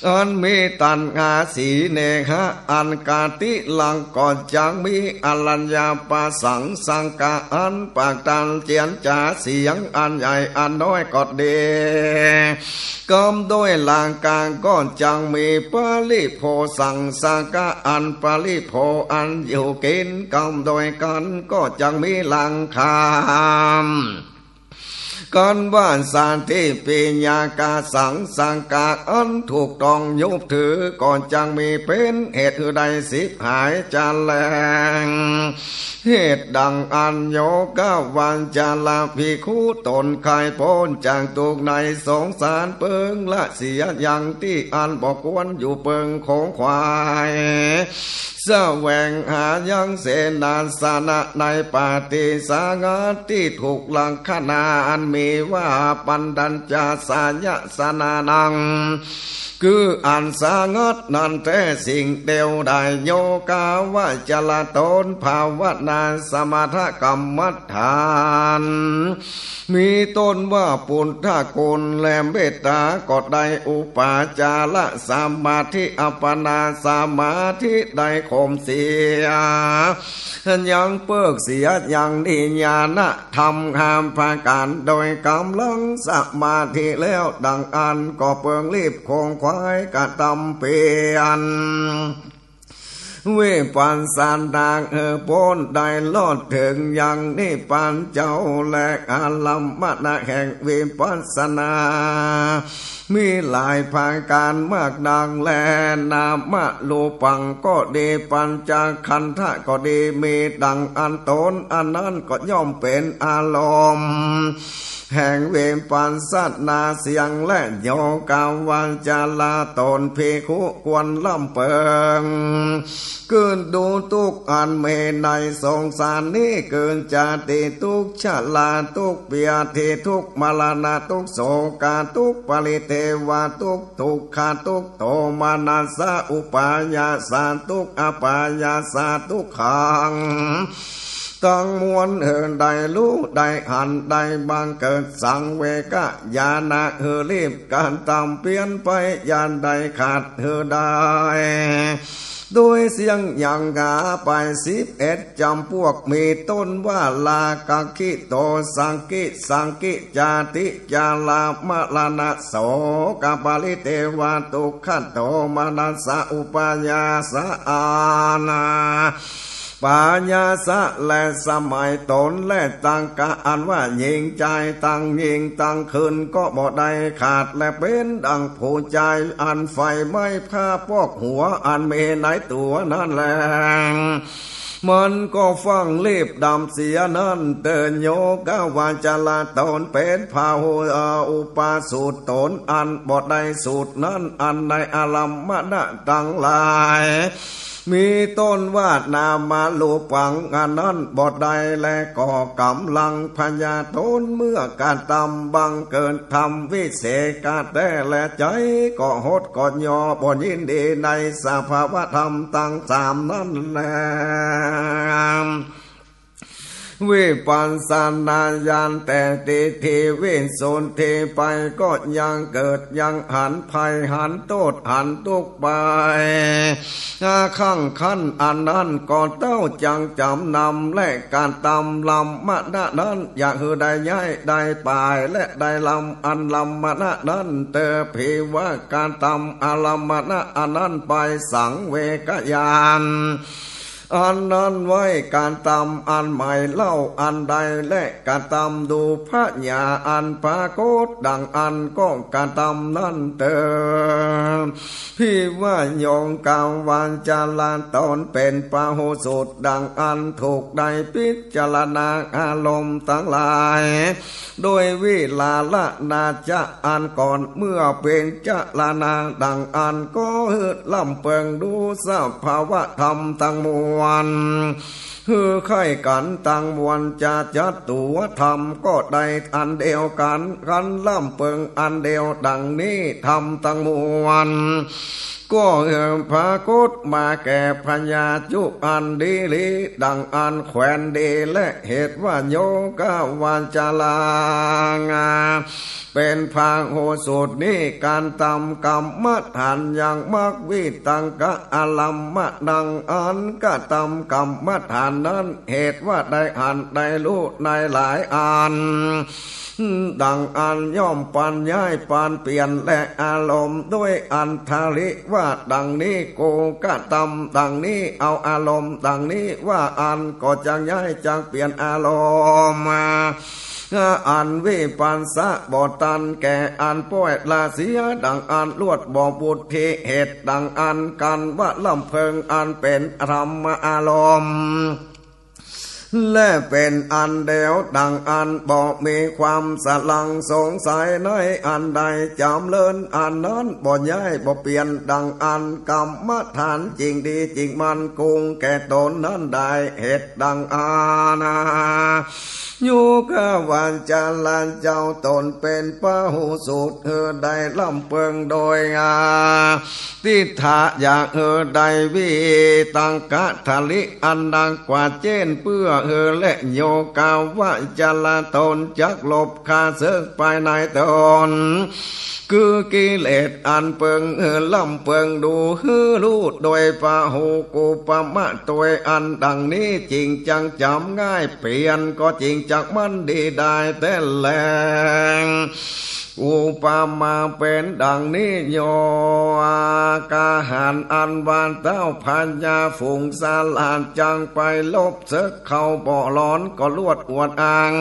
อันมีตัณหาสีเนหะอันกาติลังก่อนจังมีอรัญญาปาสังกาอันปากตันเจียนจ่าเสียงอันใหญ่อันน้อยกอดเดกมด้วยลางกลางก้อนจังมีปาลิโพสังกาอันปาลิโพอันอยู่กินกมโดยกันก็จังมีลังคามก่อนบ้านสานที่ปีญากาสังกาอันถูกต้องยุบถือก่อนจังมีเป็นเหตุใดสิบหายจะแรงเหตุดังอันโยกวันจะลาภิกขุตนไข่พ้นจางตุกในสงสารเปิงละเสียอย่างที่อันบอกวนอยู่เปิงของควายแสวงหายังเสนาสนะในปาฏิสางาที่ถูกลังคณาอันมีว่าปันดัญจาสายสนานังคืออันสางัดนันแท้สิ่งเดียวได้โยกาวะจลาตนภาวนาสมาธกรรมฐานมีต้นว่าปุณฑกุลและเมตตาก็ได้อุปาจาระสมาธิอัปปนาสมาธิได้ข่มเสียยังเพิกเสียยังนิญาณทำห้ามพาการโดยกำลังสมาธิแล้วดังอันก็เปิงรีบคงควายกะตำเปียนเวปันสานดางพ้นได้ลอดถึงยังนิพพานเจ้าและอาลัมมณะแห่งวิปัสสนามีหลายภาการมากดังแลนามะโลปังก็ดีปัญจขันธะก็ดีมีดังอันตนอันนั้นก็ย่อมเป็นอารมณ์แห่งเวปัสสนาเสียงและโยกาวันจาลาตนภิกขุควรล่ำเปิงเกินดูทุกอันเมในสงสารนี้เกินจาติทุกชาลาทุกเปียทิทุกมรณะทุกโศกาทุกปริเทวาทุกขาทุกโทมานาสะอุปายาสาทุกอปายาสาทุกขังตั้งมวลใดรู้ใดหันใดบางเกิดสังเวกะญาณะรีบการตามเปลี่ยนไปญาณใดขาดได้โดยเสียงอย่างกาไป11จำพวกมีต้นว่าลากาคิโตสังกิจาติจาลามะลานะโสกาปาลิเทวาตุขันโตมานัสสะอุปายาสะอานาปาญาสะและสมัยตนและตั้งกะอันว่ายิงใจตั้งยิงตั้งคืนก็บ่ได้ขาดและเป็นดังผู้ใจอันไฟไม่ผ้าปอกหัวอันเมในตัวนั่นแหละมันก็ฟังรีบดำเสียนั้นเตือนโยกาวาจลาตนเป็นพาหุอุปาสูตรตนอันบ่ได้สูตรนั้นอันในอาลัมมณะตั้งหลายมีต้นวาดนามาลูปังอันนั้นบทใดและก่อกำลังพญาตนเมื่อการตำบังเกินทำวิเศษกาแต่และใจก็หดก็ยอบนยินดีในสภาวะธรรมตั้งสามนั้นแลวิปัสสนาญาณแต่ติทีเว้นโซนเทไปก็ยังเกิดยังหันภัยหันโทษหันทุกไปข้างขันอันนั้นก็เต้าจังจำนำและการตำลำมะนะนั้นอยากคือได้ย้ายได้ปลายและได้ลำอันลำมะนะนั้นเตอเพว่าการตำอาลัมมะนะอันนั้นไปสังเวกยาน อันนั้นไว้การตำอันใหม่เล่าอันใดและการตำดูพระญาอันปรากฏดังอันก็การตำนั้นเติมพี่ว่าโยงกาววันจาลาตอนเป็นปาหุสุดดังอันถูกได้พิจารณาอารมณ์ทั้งหลายโดยวิลาละนาจะอันก่อนเมื่อเป็นจารณาดังอันก็หืดล่ำเปิงดูสภาวะธรรมทั้งมวลคือไข่กันต่างมวลจะจัดตัวธรรมก็ได้อันเดียวกันกันล่ำเปิงอันเดียวดังนี้ธรรมต่างมวลก็พระกุฎมาแก่พญาจุอันดีลีดังอันแขวนดีและเหตุว่าโยกวันจาลางาเป็นพาโหสุดนี้การตำกรรมฐานอย่างมักวิตังกะอลัมมะดังอันกะตำกรรมฐานนั้นเหตุว่าได้อ่านได้รู้ในหลายอันดังอันย่อมปันย้ายปันเปลี่ยนและอารมณ์ด้วยอันทาริว่าดังนี้โกกะตำดังนี้เอาอารมณ์ดังนี้ว่าอันก็จังย้ายจังเปลี่ยนอารมณ์มาอันวิปัสสะบ่ตันแก่อันป่วยลาเสียดังอันลวดบ่บุตรที่เหตุดังอันกันว่าลำเพิงอันเป็นธรรมอารมณ์และเป็นอันเดียวดังอันบอกมีความสลังสงสัยในอันใดจำเลินอันนั้นบ่ย้ายบ่เปลี่ยนดังอันกรรมฐานจริงดีจริงมันกุงแก่ตนนั้นได้เหตุดังอานาอยู่ข้าวันจาลันเจ้าตนเป็นพหุสูตรได้ล่ำเปิงโดยทิฏฐะอยากได้วิตังกะทะลิอันดังกว่าเจนเพื่อและโยกาวะจาลาตนจักลบคาเสกภายในตนคือกิเลสอันเปิงล่ำเปิงดูรู้โดยพหุกุปมะตัวอันดังนี้จริงจังจำง่ายเปลี่ยนก็จริงจักมันดีได้แต่แลงอุปมาเป็นดังนี้โยอากาหันอันบานเต้าพัญญาฝูงสาลานจังไปลบเสกเข้าบ่อร้อนก็ลวดอวดอัง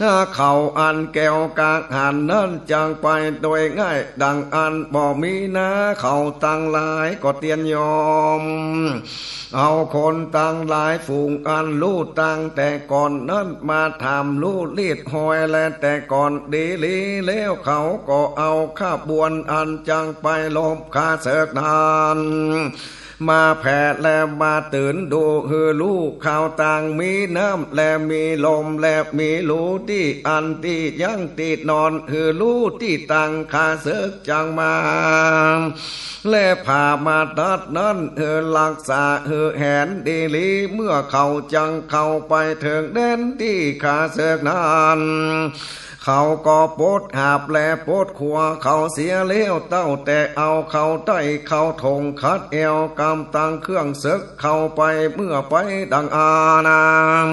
ถ้าเขาอันแก้วกากหันนั้นจังไปโดยง่ายดังอันบ่มีนะเขาตั้งหลายก็เตียนยอมเอาคนตั้งหลายฝูงอันรู้ตั้งแต่ก่อนนั้นมาทำรู้ลีดหอยและแต่ก่อนดีลีแล้วเขาก็เอาข้าบวนอันจังไปลบคาเสกนานมาแผ่และมาตื่นดูลูกข่าวต่างมีน้ำและมีลมและมีรู้ที่อันที่ยังติดนอนรู้ที่ตั้งคาเสกจังมาและผ่ามาตัดนั้นรักษาแหนดีลีเมื่อเขาจังเข้าไปถึงแดนที่คาเสกนั้นเขาก็ปดหาบและปดขัวเขาเสียเลี้ยวเต้าแต่เอาเขาใต้เขาทงคัดเอวกำตังเครื่องศึกเข้าไปเมื่อไปดังอานาง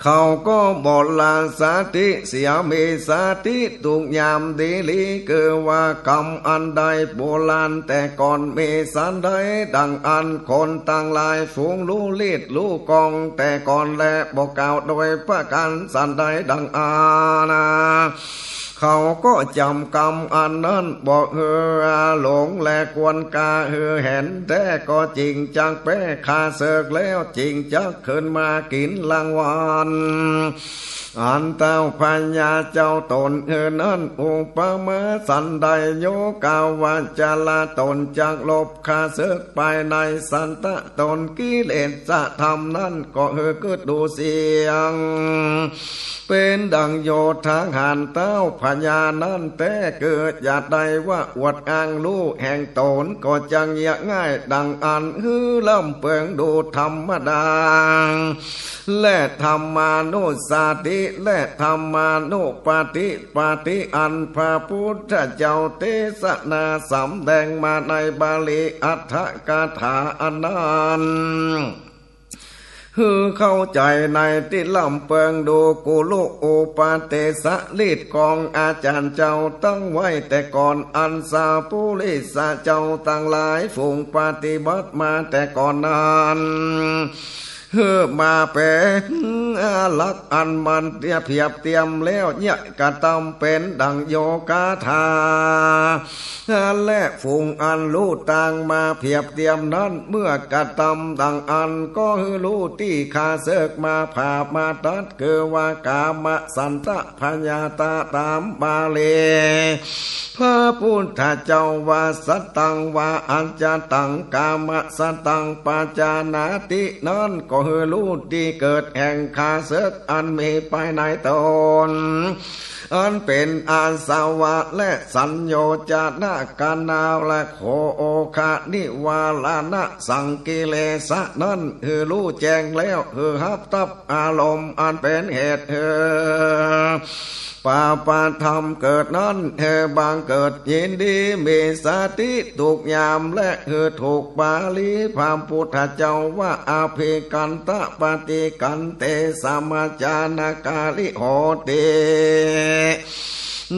เขาก็บอกลาสาติเสียมีสาติตุกยามดีลีเกิดว่ากรรมอันใดโบราณแต่ก่อนมีสันใดดังอันคนต่างลายฝูงรู้ลีดรู้กองแต่ก่อนและบอกกล่าวโดยประการสันใดดังอาณาเขาก็จำกรรมอันนั้นบอกหลงและกวนกาเห็นแต่ก็จริงจังแป้คาเสกแล้วจริงจักขึ้นมากินรางวัลอันเต้าพัญญาเจ้าตนนั้นอุปมาสันใดโยกาวาจาลาตนจักลบคาเสกภายในสันตะตนกิเลสจะทำนั้นก็เกิดดูเสียงเป็นดังโยธาหันเต้าพญานั้นแต่เกิดอยากใดว่าอวดอ้างรู้แห่งตนก็จังยะง่ายดังอันล่ำเปิงดูธรรมดาและธรรมานุสาติและธรรมานุปาติอันพระพุทธเจ้าเทศนาสำแดงมาในบาลีอัฏฐกถาอันนั้น ฮือเข้าใจในที่ลำเปิงดูกุลุอุปาเตสะลีดกองอาจารย์เจ้าตั้งไว้แต่ก่อนอันสาปุริสะเจ้าตั้งหลายฝูงปฏิบัติมาแต่ก่อนนั้นเฮือมาเป็นลักอันมันเทียบเทียมแล้วเนี่ยกะตำเป็นดังโยกาธาและฝูงอันรู้ต่างมาเพียบเทียมนั้นเมื่อกะตำดังอันก็ฮือรู้ที่ขาเสกมาผ่ามาตัดเกวากามสันตะพญาตาตามบาลีพระพุทธเจ้าว่าสัตตังว่าอัญจตังกามสัตตังปาจานาตินั้นก็ฮือรู้ที่เกิดแห่งขาเสกอันมีภายในตนอันเป็นอาสวะและสัญโยจนะกานาและโคโอคะนิวาลานะสังกิเลสะนั้นฮือรู้แจ้งแล้วฮือฮับตับอารมณ์อันเป็นเหตุปาปาธรรมเกิดนั้นบางเกิดยินดีมีสติถูกยามและถูกบาลีพระพุทธเจ้าว่าอาภิกันตะปฏิกันเตสมัจจานากาลิโหติ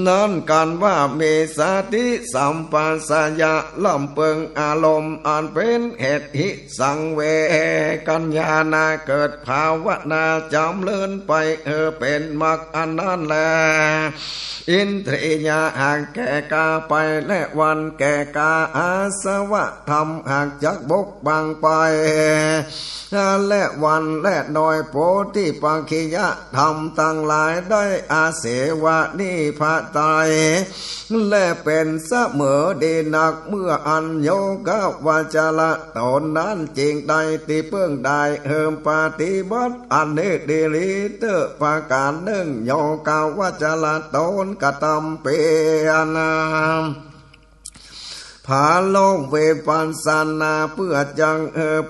นั่นกันว่ามีสติสัมปชัญญะลำเปิงอารมณ์อันเป็นเหตุหิสังเวกัญญาณาเกิดภาวนาจำเลินไปเป็นมรรคอันนั้นแลอินทรียะห่างแก่กาไปและวันแก่กาอาสวะธรรมห่างจากบกบังไปและวันและน้อยโพธิปังคิยะธรรมตั้งหลายได้อาเสวะนิพะตายและเป็นเสมอดีนักเมื่ออันโยกาวาจละตนนั้นจริงใดที่เพิ่งได้ปฏิบัติอันเนดีลิเตอปาการหนึ่งโยกาวาจละตนกตำเปียนาผาโลกเวปัสสนาเพื่อจัง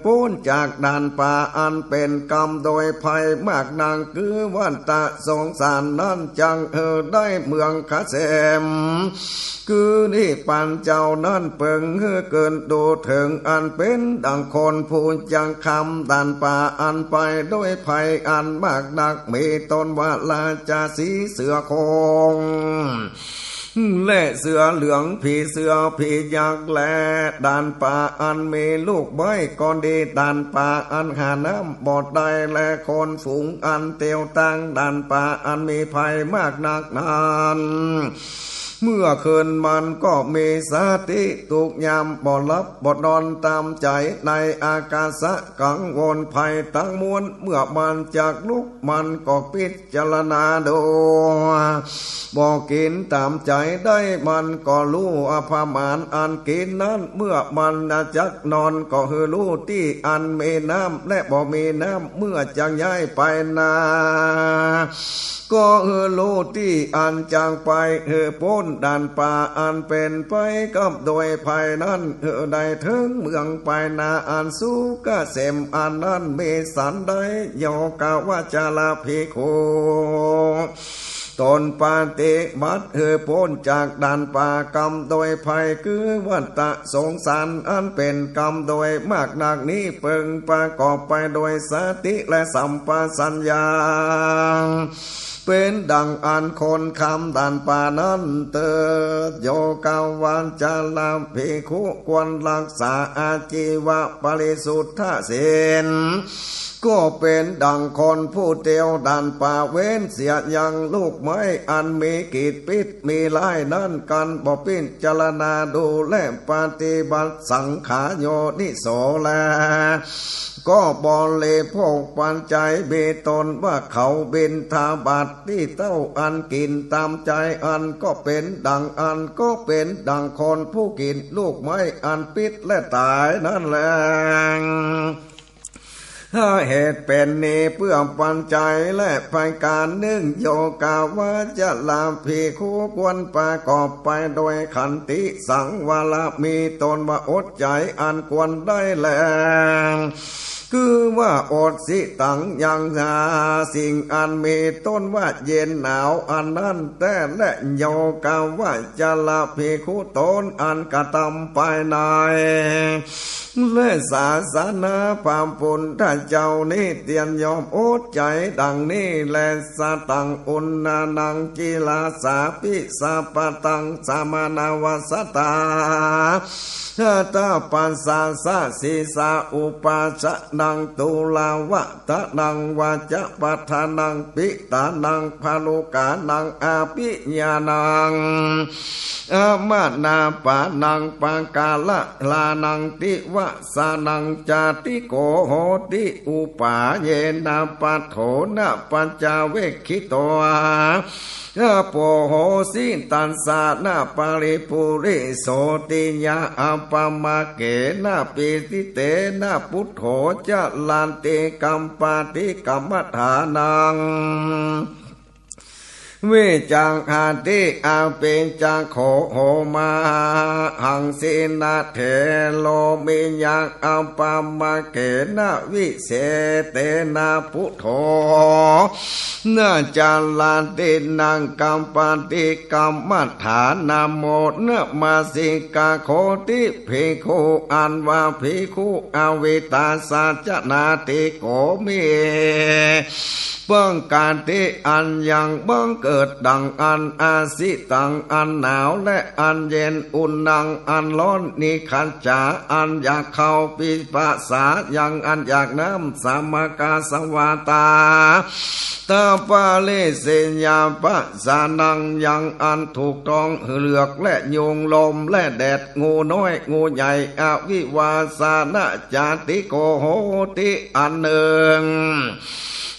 พ้นจากด่านป่าอันเป็นกรรมโดยภัยมากนางคือวันตะสงสารนั้นจังได้เมืองคเสมคือนี่ปันเจ้านั้นเปิงเกินดูถึงอันเป็นดังคนผู้จังคำด่านป่าอันไปโดยภัยอันมากนักมีตนว่าลาจาสีเสือคงและเสือเหลืองผีเสือผียักษ์และด่านป่าอันมีลูกใบก่อนดีด่านป่าอันหาน้ำบอดได้และคนฝูงอันเตียวตั้งด่านป่าอันมีภัยมากนักนานเมื่อคืนมันก็มีสติตุกยามบ่หลับบ่นอนตามใจในอากาศกังวลภัยตั้งมวลเมื่อมันจากลุกมันก็พิจารณาดูบ่กินตามใจได้มันก็รู้อภามานอันกินนั้นเมื่อมันจักนอนก็คือรู้ที่อันมีน้ำและบ่มีน้ำเมื่อจังย้ายไปนาก็รู้ที่อันจางไปพ้นด่านป่าอันเป็นไปกับโดยภัยนั้นได้ถึงเมืองไปนาอันสุกเกษมอันนั้นมีสันได้โยกาวาจาลาภิกขุตนปฏิบัติพ้นจากด่านป่ากรรมโดยภัยคือวัฏฏะสงสารอันเป็นกรรมโดยมากนักนี้เปิงประกอบไปโดยสติและสัมปชัญญะเป็นดังอันคนคำด่านป่านั้นเติดโยกาวันจาลาภิกขุควรรักษาอาชีวะปริสุทธศีลก็เป็นดังคนผู้เตียวด่านป่าเว้นเสียยังลูกไม้อันมีกีดปิดมีลายนั่นกันบ่ปิ้นจารณาดูและปฏิบัติสังขาโยนิโสแลก็บอเลพกปันใจเบตนว่าเขาบินทาบัตที่เต้าอันกินตามใจอันก็เป็นดังอันก็เป็นดังคนผู้กินลูกไม้อันปิดและตายนั่นแหละเหตุเป็นนี้เพื่อปันใจและภายการนึ่งโยกาวาจะลาภิกขุควรประกอบไปโดยขันติสังวรมีตนว่าอดใจอันควรได้แล คือว่าอดสิตังยังหาสิ่งอันมีต้นว่าเย็นหนาวอันนั้นแต่และโยกาว่าจะละภิกขุตนอันกระทำไปในและศาสนาพระพุทธเจ้านี้เตียนยอมอดใจดังนี้และสตังอุณนานังกิลาสาปิสาปตังสามานาวสตาตาปัสสะสะสีสาอุปาชะนังตุลาวะตะนังวาจะปัฏฐานังปิตานังภาลุกานังอาภิญานังอามานาปานังปังกาละลานังติวะสานังจาติโกโหติอุปาเยนะปัทโถนะปัญจเวคขิโตโปโหสิตันสานาปาริปุริโสติยาอัปปมาเกนะปิติเตนะพุทโธจะลันติกัมปติกัมมัฏฐานังวิจังหาติอาเป็นจังโขโหมาหังสินาเถโลมิยังอัปปมาเกนะวิเศเตนะพุทโธนาจาลาตินังกัมปติกัมมัฏฐานาโมนะมาสิกาโคติภิกขุอันว่าภิกขุอวิตาสัจนาติโกมิเบื้องการที่อันยังเบื้องเกิดดังอันอาสิตังอันหนาวและอันเย็นอุ่นนังอันร้อนนิขันจาอันอยากเข้าปิปัสสายังอันอยากน้ำสามกาสวาตาตาปาเลเสญาปะสานังยังอันถูกต้องเหลือกและยุงลมและแดดงูน้อยงูใหญ่อวิวาสานะจาติโกโหติอันหนึ่ง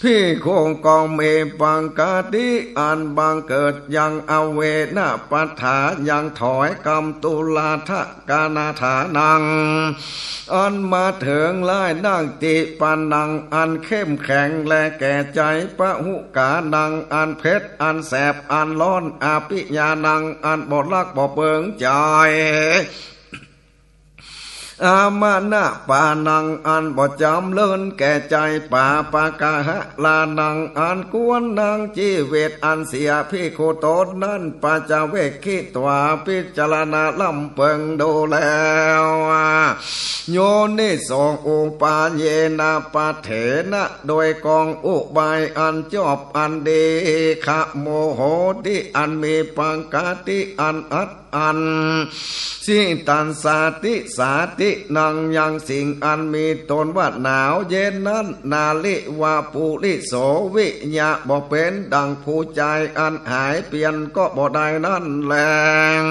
พี่คงกองเมปังกาติอันบังเกิดยังอเวนะปัฏฐายังถอยกรรมตุลาทะกานาฐานังอันมาถึงไล่นั่งติปานังอันเข้มแข็งและแก่ใจปะหุกานังอันเพชรอันแสบอันร้อนอาปิญานังอันบดลักบ่เปิงใจอามานะปานังอันบ่จำเลินแก่ใจป่าปากาหะลานังอันกวนนางจีเวตอันเสียพิโคโตนั้นปัจจเวกขิตวาพิจารณาลำเปิงดูแล้วโยนิโสอุปาเยนะปะเถนะโดยกองอุบายอันจอบอันดีขะโมโหติอันมีปังกาติอันอัดอันสิตันสาติสาตินังยังสิ่งอันมีตนว่าหนาวเย็นนั้นนาลิวาปุริโสวิญญาบ่เป็นดังผู้ใจอันหายเปลี่ยนก็บ่ได้นั่นแลง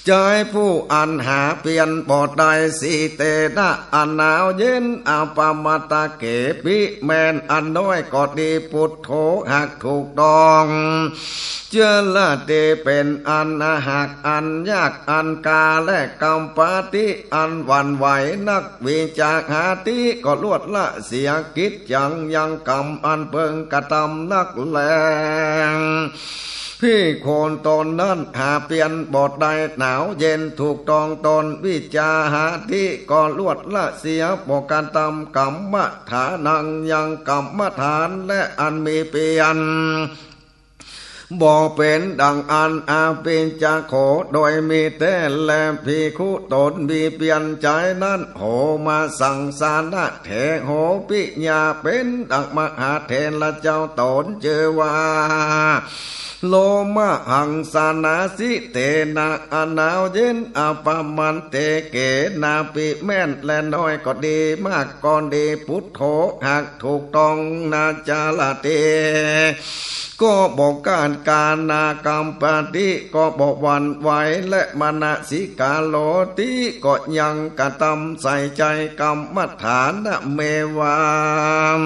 ใจผู้อันหาเปลี่ยนบ่ได้สีเตนะอันหนาวเย็นอาปมาตาเกปิแมนอันน้อยก็ดีพุทโธหักถูกต้องเจละเตเป็นอันหักอันยากอันกาและกำปาติอันหวั่นไหวนักวิจารหาติก็ลวดละเสียกิจจังยังกำอันเปิงกระทำนักแลงพี่โคนตนนั้นหาเปลี่ยนบทใดหนาวเย็นถูกต้องตนวิจาหาที่ก่อลวดละเสียบอกการตำกรรมฐานังยังกรรมฐานและอันมีเปลี่ยนบอกเป็นดังอันอาเป็นจาโขโดยมีแต่แลภิกขุตนมีเปลี่ยนใจนั้นโหมาสั่งสานะเถโหปิญาเป็นดังมหาเถรเจ้าตนเจอว่าโลมะหังสานาสิเตนะอนหนาวเย็นอปามันเตเกนาปิแม่นและน้อยก็ดีมากก่อนดีพุทโธหากถูกต้องนาจาลาเตก็บอกการนากรรมปฏิก็บอกวันไหวและมนสิกาโลติก็ยังกระทำใส่ใจกรรมฐานเมวาม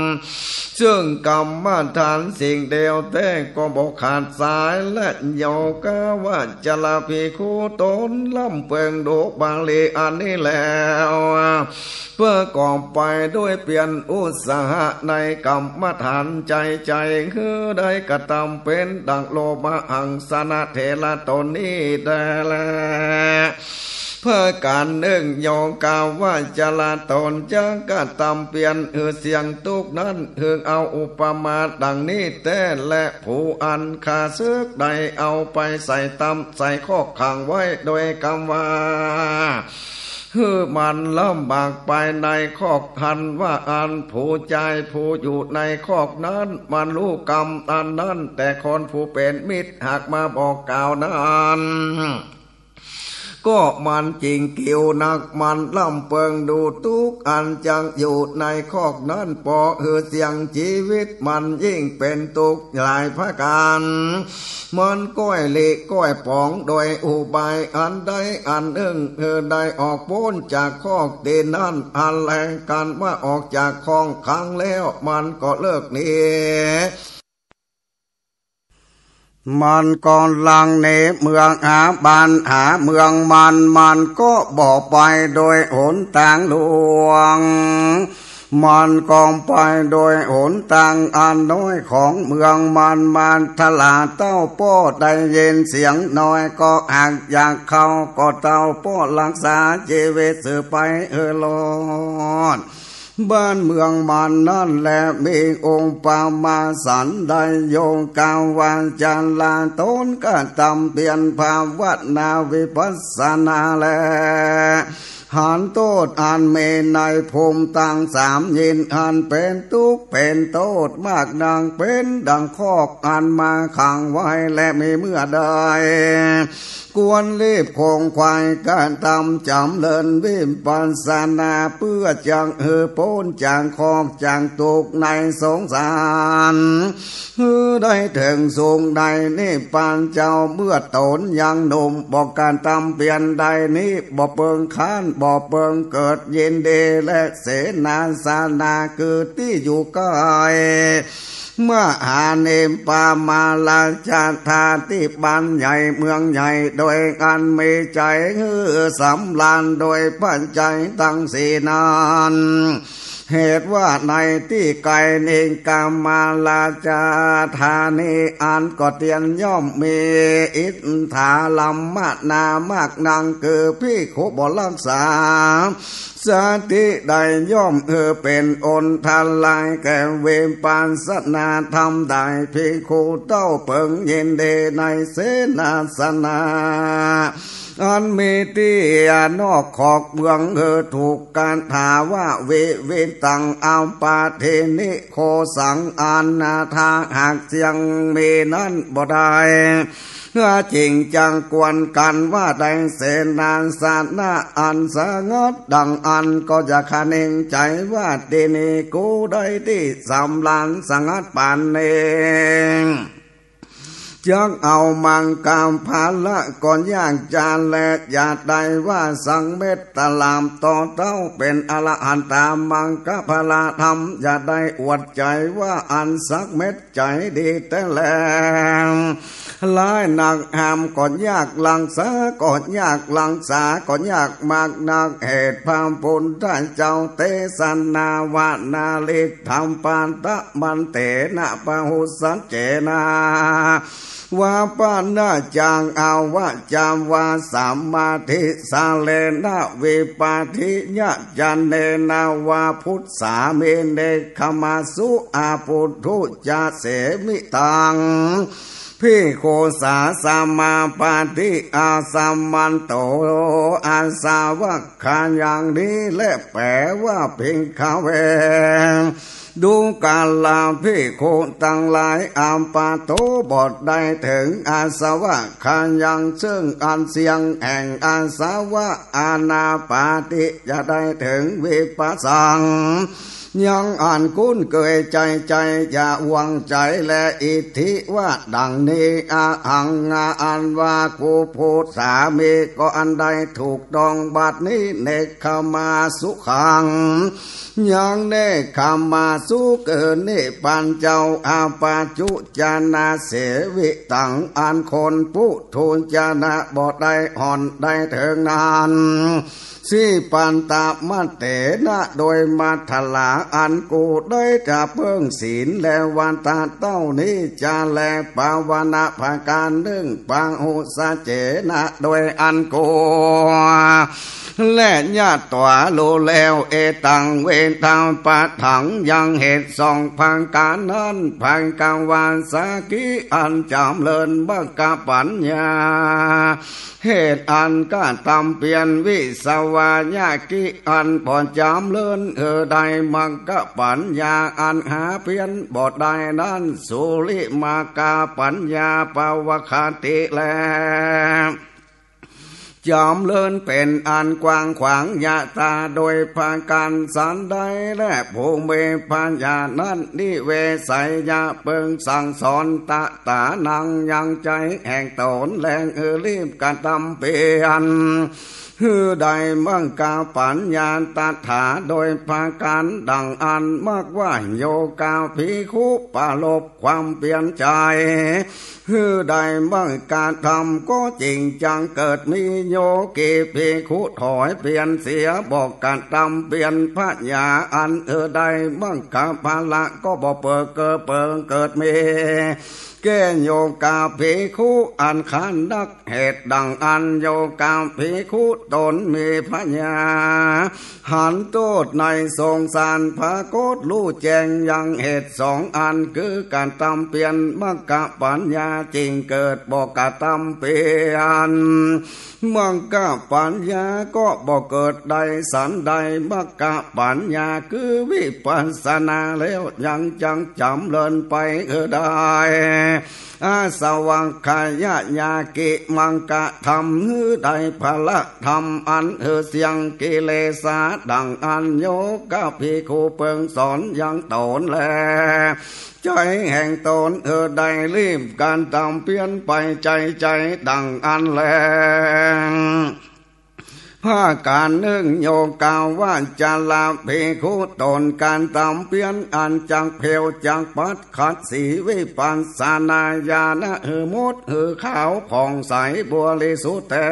ซึ่งกรรมฐานสิ่งเดียวแต่ก็บอกขาดสายและโยกว่าจลาภิกขุตนล่ำเปิงดูบาลีอันนี้แล้วเพื่อกอบไปด้วยเปลี่ยนอุตสาหะในกรรมฐานใจคือได้กระทำเป็นดังโลมะหังสนะเถระตนนี้ได้แล เพื่อการเนื่องโยกาว่าจลาตนจังก็ตำเปลี่ยนเสียงตุกนั้นเอาอุปมาดังนี้แต่และผู้อันขาซึกใดเอาไปใส่ตำใส่ข้อขังไว้โดยคำว่ามันลำบากไปในคอกหันว่าอันผู้ใจผู้อยู่ในคอกนั้นมันรู้กรรมอันนั้นแต่คนผู้เป็นมิตรหากมาบอกกล่าวนั้นก็มันจริงเกี่ยวนักมันล่ำเปิงดูทุกอันจังอยู่ในคอกนั้นปอเสียงชีวิตมันยิ่งเป็นทุกข์หลายพระการมันก้อยเละก้อยป๋องโดยอุบายอันใดอันได้ออกพ้นจากคอกเดนนั้นอันแรงกันว่าออกจากคองขังแล้วมันก็เลิกหนีมันก่อนลังเนเมืองหาบ้านหาเมืองมันก็บอกไปโดยหนทางหลวงมันกองไปโดยหนทางอันน้อยของเมืองมันทลาเต้าป้อได้ยินเสียงน้อยก็หากอยากเข้าก็เต้าป้อรักษาชีวิตสืบไปรอดบ้านเมืองมันนั่นแหละมีองค์ปามาสันได้โยงกาววาจาลาต้นก็ตำเปลี่ยนภาวนาวิปัสสนาแลหันโทษอันเมในภูมิตั้งสามยินอันเป็นทุกข์เป็นโทษมากดังเป็นดังคอกอันมาขังไว้และมีเมื่อใดควรรีบคงควายการทำจำเลินวิปัสสนาเพื่อจังพ้นจากคอกจากตุกในสงสารได้ถึงสูงใดนี่ปานเจ้าเมื่อตนยังหนุ่มบอกการทำเปลี่ยนใดนี้บ่เปิงค้านบ่เปิงเกิดเย็นเดและเสนาสนาคือที่อยู่ใกล้เมื่อหาเนมปามาลาชาธาที่บ้านใหญ่เมืองใหญ่โดยการมีใจสำลานโดยปัจจัยตั้งสี่นานเหตุว่าในที่ไกลนิกามาลาจาธานีอันก็เตียนย่อมมีอิทธาลัมมนามากนางคือพี่โคบรักษาสติได้ย่อมเป็นอนทลายแก่เวปัสสนาธรรมได้พี่โคเต้าเปิงเย็นเดในเสนาสนาอันมีที่นอกขอกเมืองถูกการถาว่าเวตังอัมปาเทนิโคสังอันนาทางหากเสียงมีนั้นบ่ได้จริงจังกวนกันว่าได้เสนาสนะอันสงัดดังอันก็จะคเนงใจว่าเดนีกูได้ที่สำลานสงัดปานเองจักเอามังกามภาละก่อนย่างจานและอย่าได้ว่าสังเมตตลามต่อเต้าเป็นอรหันตามังกภาละธรรมอย่าได้อวดใจว่าอันสักเม็ดใจดีแต่แล้วลายหนักหามก่อนยากลังษาก่อนยากลังษาก่อนยากมากนักเหตุพามปุณท่านเจ้าเตสันนาวานาลิธรรมปานตะมันเตนะปะหุสัจเจนาว่าปานาจางอาวะจามวาสามมาธิสาเลนะวิปาทิญะจันเนนาวาพุทธสาเมเนขมาสุอาปุถุจาเสมิตังพิโคสาสามาปาทิอาสามันโตอาสาวะขานอย่างนี้และแปลว่าเพ่งขาเวดูกาลาพิโคตั้งหลายอัมปาโตบทได้ถึงอาสวะขานยังซึ่งอันเสียงแห่งอาสาวะอานาปาติจะได้ถึงวิปัสสังยังอ่านคุ้นเกยใจอย่าหวังใจและอิทธิว่าดังนี้อาหังอันว่ากูพูดสามีก็อันใดถูกดองบัดนี้เนคขมาสุขัง ยังเนคามาสุเกินนิปันเจ้าอาปาจุจานาเสวิตังอันคนผู้ทูลจานะบ่ได้อ่อนได้เถิงนานสิปันตามาเตนะโดยมาถลาอันกูได้จะเพิ่งศีลและวันตาเต้านี้จะแลปาวนาภาการนึ่งปังหุสะเจนะโดยอันกูและญาติตัวโลแล้วเอตังเวทังปะถังยังเหตุสองพังการนั้นพังกาวาสากิอันจำเลินบักกะปัญญาเหตุอันก็ตำเปลี่ยนวิสวายากิอันผ่อนจำเลินใดมังกะปัญญาอันหาเพียนบทใดนั้นสุริมากาปัญญาปาวคาติแลจอมเลินเป็นอันกว้างขวางญาตาโดยพาการสันใดและภูมิปัญญานั้นนิเวไสยาเปิงสั่งสอนตะตานังยังใจแห่งตนแรงรีบกันตำเปียนใดมั่งกาปัญญาตถาโดยพาการดังอันมากว่าโยกาภิกขุปาลบความเปลี่ยนใจใดมั่งการทำก็จริงจังเกิดมีโยกีภิกขุถอยเปลี่ยนเสียบอกการทำเปลี่ยนพระญาอันใดมั่งกาภาละก็บอกเกิดมีแก่โยกาภิกขุอันขันดักเหตุดังอันโยกาภิกขุตนมีพระญาหันโทษในทรงสารพระโกฏรู้แจ้งยังเหตุสองอันคือการตำเปลี่ยนมังกะปัญญาจริงเกิดบอกกะตำเปลี่ยนมังกะปัญญาก็บอกเกิดใดสันใดมังกะปัญญาคือวิปัสสนาแล้วยังจังจำเลินไปได้อาสวังขายะยากิมังกะธรรมใดพละธรรมอันเสียงกิเลสาดังอันโยกะภิกขุเปิงสอนยังตนแลใจแห่งตนใดรีบการตามเปลี่ยนไปใจดังอันแลภาการนึ่งโยกาว่าจะลาภิกขุตนการตามเปลี่ยนอันจังเพลจังปัดขัดสีวิปัสสนาญาณมดขาวผ่องใสบริสุทธิ์แต่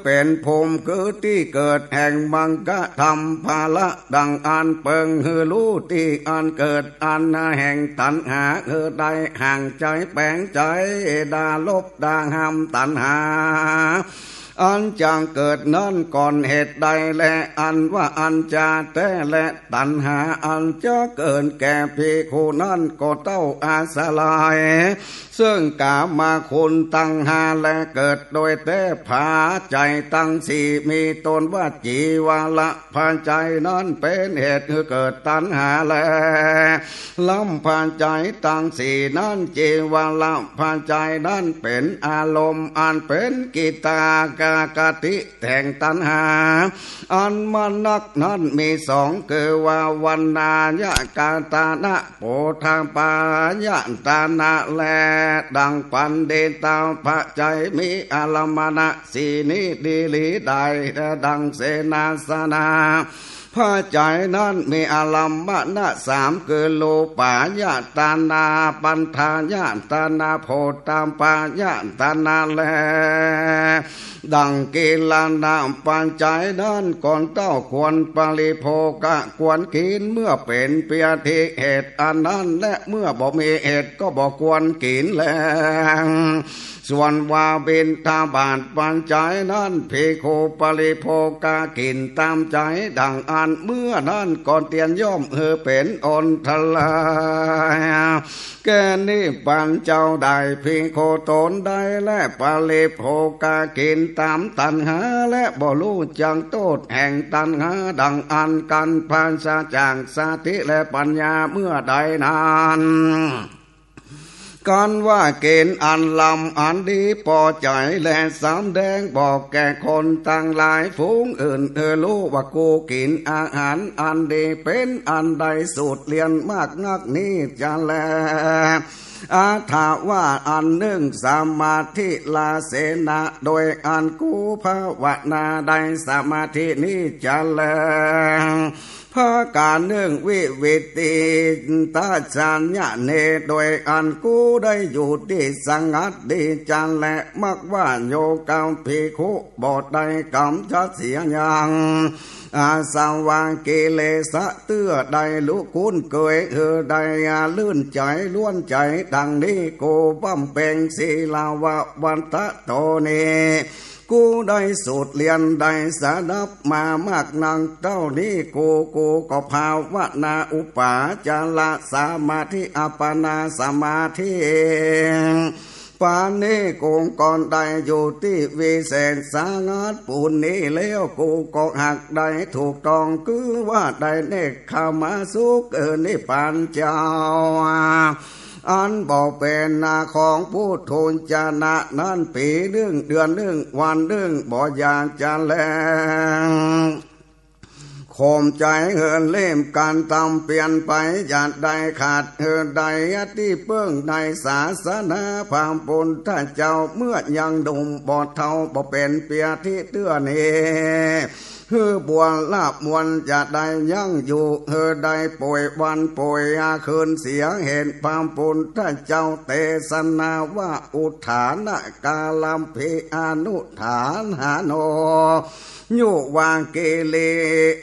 เป็นภูมิคือที่เกิดแห่งมังกะธรรมภาละดังอันเปิงรู้ที่อันเกิดอันแห่งตัณหาใดห่างใจแปลงใจดาลบดาห้ามตัณหาอันจังเกิดนั้นก่อนเหตุใดและอันว่าอันจะแต่และตัณหาอันจะเกิดแก่ภิกขุนั้นก็เต้าอาสลายซึ่งกามาคุณตั้งหาและเกิดโดยแต่ผาใจตั้งสี่มีตนว่าจีวาละผาใจนั้นเป็นเหตุเกิดตัณหาแลลำผาใจตั้งสี่นั้นจีวาละผาใจนั้นเป็นอารมณ์อันเป็นกิตากากติแห่งตัณหาอันมนักนั้นมีสองคือว่าวันนายะกาตานะโปทางปายะตานะแลดังปันเดตาพระใจมีอารมณะสีนิดีลีได้ดังเสนาสนาพระใจนั้นมีอารมณะสามคือโลปายะตานาปันธายะตานาโพตามปายะตานาแลดังกิลานาปัญใจนั้นก่อนเต้าควรปริโภกะควรกินเมื่อเป็นเปียธิเหตุอันนั้นและเมื่อบ่มีเหตุก็บ่ควรกินแลส่วนว่าบินทบาทปัญใจนั้นภิกขุปริโภกะกินตามใจดังอันเมื่อนั้นก่อนเตียนย่อมเป็นอนทลายแก่นี้ปัญเจ้าได้ภิกขุตนได้และปริโภกะกินตามตัณหาและบ่รู้จังโทษแห่งตัณหาดังอันกันพันสะจางสติและปัญญาเมื่อใดนั้นกันว่าเกณฑ์อันลำอันดีพอใจและสำแดงบอกแก่คนตั้งหลายฝูงอื่นรู้ว่ากูกินอาหารอันดีเป็นอันใดสูตรเรียนมากนักนี้จะแล อาถาว่าอันหนึ่งสมาธิลาเสนาโดยอันกูภาวนาได้สมาธินี้จะแลพระการเนื่องวิวิติตาจัญญะเนโดยอันกูได้อยู่ที่สังัดดีจันและมักว่าโยกามภิกขุบทใดกรรมจะเสียยังอาสาวากิเลสะเตื้อใดลุคุณเกยใดลื่นใจล้วนใจดังนี้กูบัมเป็งศีลาวะวันตะโตเนกูได้สูตรเรียนได้สดับมามากนังเจ้านี้กูก็ภาวนาอุปาจาระสมาธิอัปปนาสมาธิปานนี้กูก่อนได้อยู่ที่วิเศษสางัดปูนนี้แล้วกูก็หักได้ถูกต้องคือว่าได้เนกขามาสุขนิพพานเจ้าอันบอกเป็นนาของผู้ทูลจานะนั้นปีหนึ่งเดือนหนึ่งวันหนึ่งบ่อยากจะแลงข่มใจเหินเล่มการตำเปลี่ยนไปอยากได้ขาดเหินใดที่เปิ้งในศาสนาพามปุณถ้าเจ้าเมื่อยังดุมบอดเท่าบ่เป็นเปียที่เตื้อเนฮือบัวลาบมวลจะได้ยั่งอยู่เฮอได้ป่วยวันป่วยคืนเสียเห็นพามปุณถ้าเจ้าเตสนาว่าอุทานกาลัมพิอนุฐานหาโนยุวางเกเล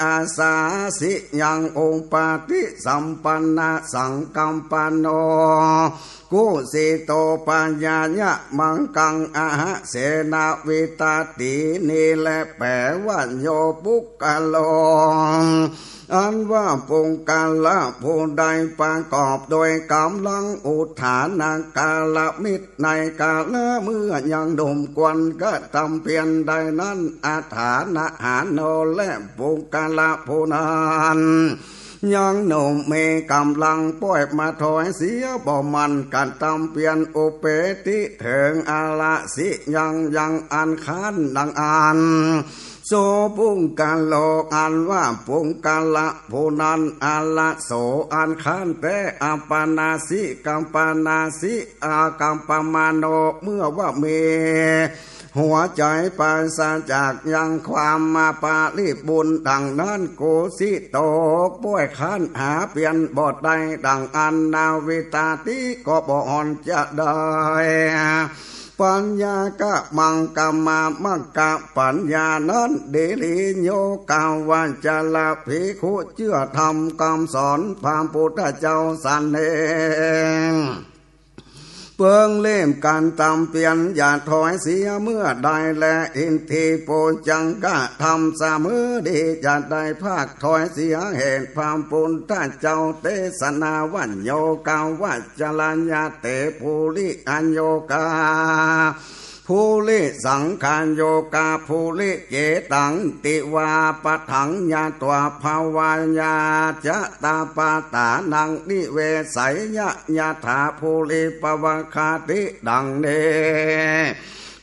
อาสาสิยังองปาติสัมปันนาสังกัมปันโนกุสิโตปัญญาญะมังกังอาหะเสนาวิตาตินีและแปลว่าโยปุกกะโลอันว่าปุงกาละผู้ใดประกอบโดยกำลังอุทานกาละมิตรในกาละเมื่อยังดมกวนก็ทำเพียนใดนั้นอาถานะหาโนและปุงกาละผู้นั้นยังหนุ่มเมกำลังป่วยมาถอยเสียบ่มันกันตำเปลี่ยนอุเปติเถิงอาละสิยังอันคันดังอันโสปุงกาโลอันว่าปุงกาละผู้นั้นอาละโสอันคันแต่อัปปนาสิกัมปนาสิอากัมปมาโนเมื่อว่าเมหัวใจปราศจากยังความมาปาลิบุญดังนั้นโกสิโตป่วยขันหาเปลี่ยนบทใดดังอันนาวิตาติก็บ่อ่อนจะได้ปัญญากะมังกามามังกะปัญญานั้นเดลิโยกาวันจลาภิกขุเชื่อธรรมคำสอนพระพุทธเจ้าสันเองเปิงเล่มการตำเปลี่ยนอย่าถอยเสียเมื่อใดและอินทีโปจังกะทำเสมอดีจะได้ภาคถอยเสียเหตุพามปุณถ้าเจ้าเตสนาวันโยกาวัจจลัญญาเตภูริอัญโยกาภูริสังขารโยกาภูริเจตังติวาปะถังญาตัวภาวายาจะตาปาตานังนิเวสัยญาถาภูริปวคาติดังเน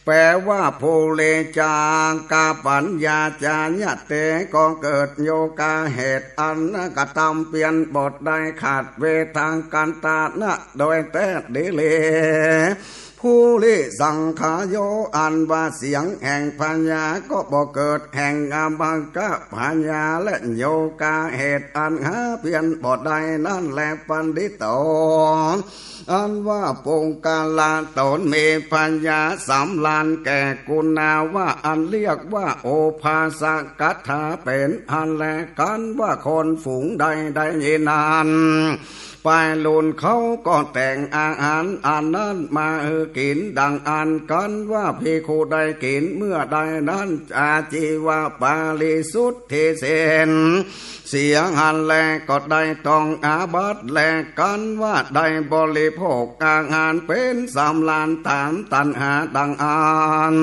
แปลว่าภูเลจางกาปัญญาจาญาเตก็เกิดโยกาเหตุอันกระทำเปลี่ยนบทได้ขาดเวทางการตานะโดยแต่ดิเลผู้ลิสังขายโยอันว่าเสียงแห่งปัญญาก็บ่เกิดแห่งอาบังกะปัญญาและโยกาเหตุอันหาเปลี่ยนบทใดนั่นแหละปันดิโตอันว่าปงกาลาตนมีปัญญาสำลานแก่กุณาว่าอันเรียกว่าโอภาสกัตถาเป็นอันแลกันว่าคนฝูงใดได้ยินานไปลุนเขาก็แต่งอาหารอันนั้นมากินดังอันกันว่าภิกขุได้กินเมื่อใดนั้นอาจีวาปาลิสุทธิเสนเสียงหันแลก็ได้ต้องอาบัตแลกันว่าได้บริโภคอาหารเป็นสำลานตามตัณหาดังอัน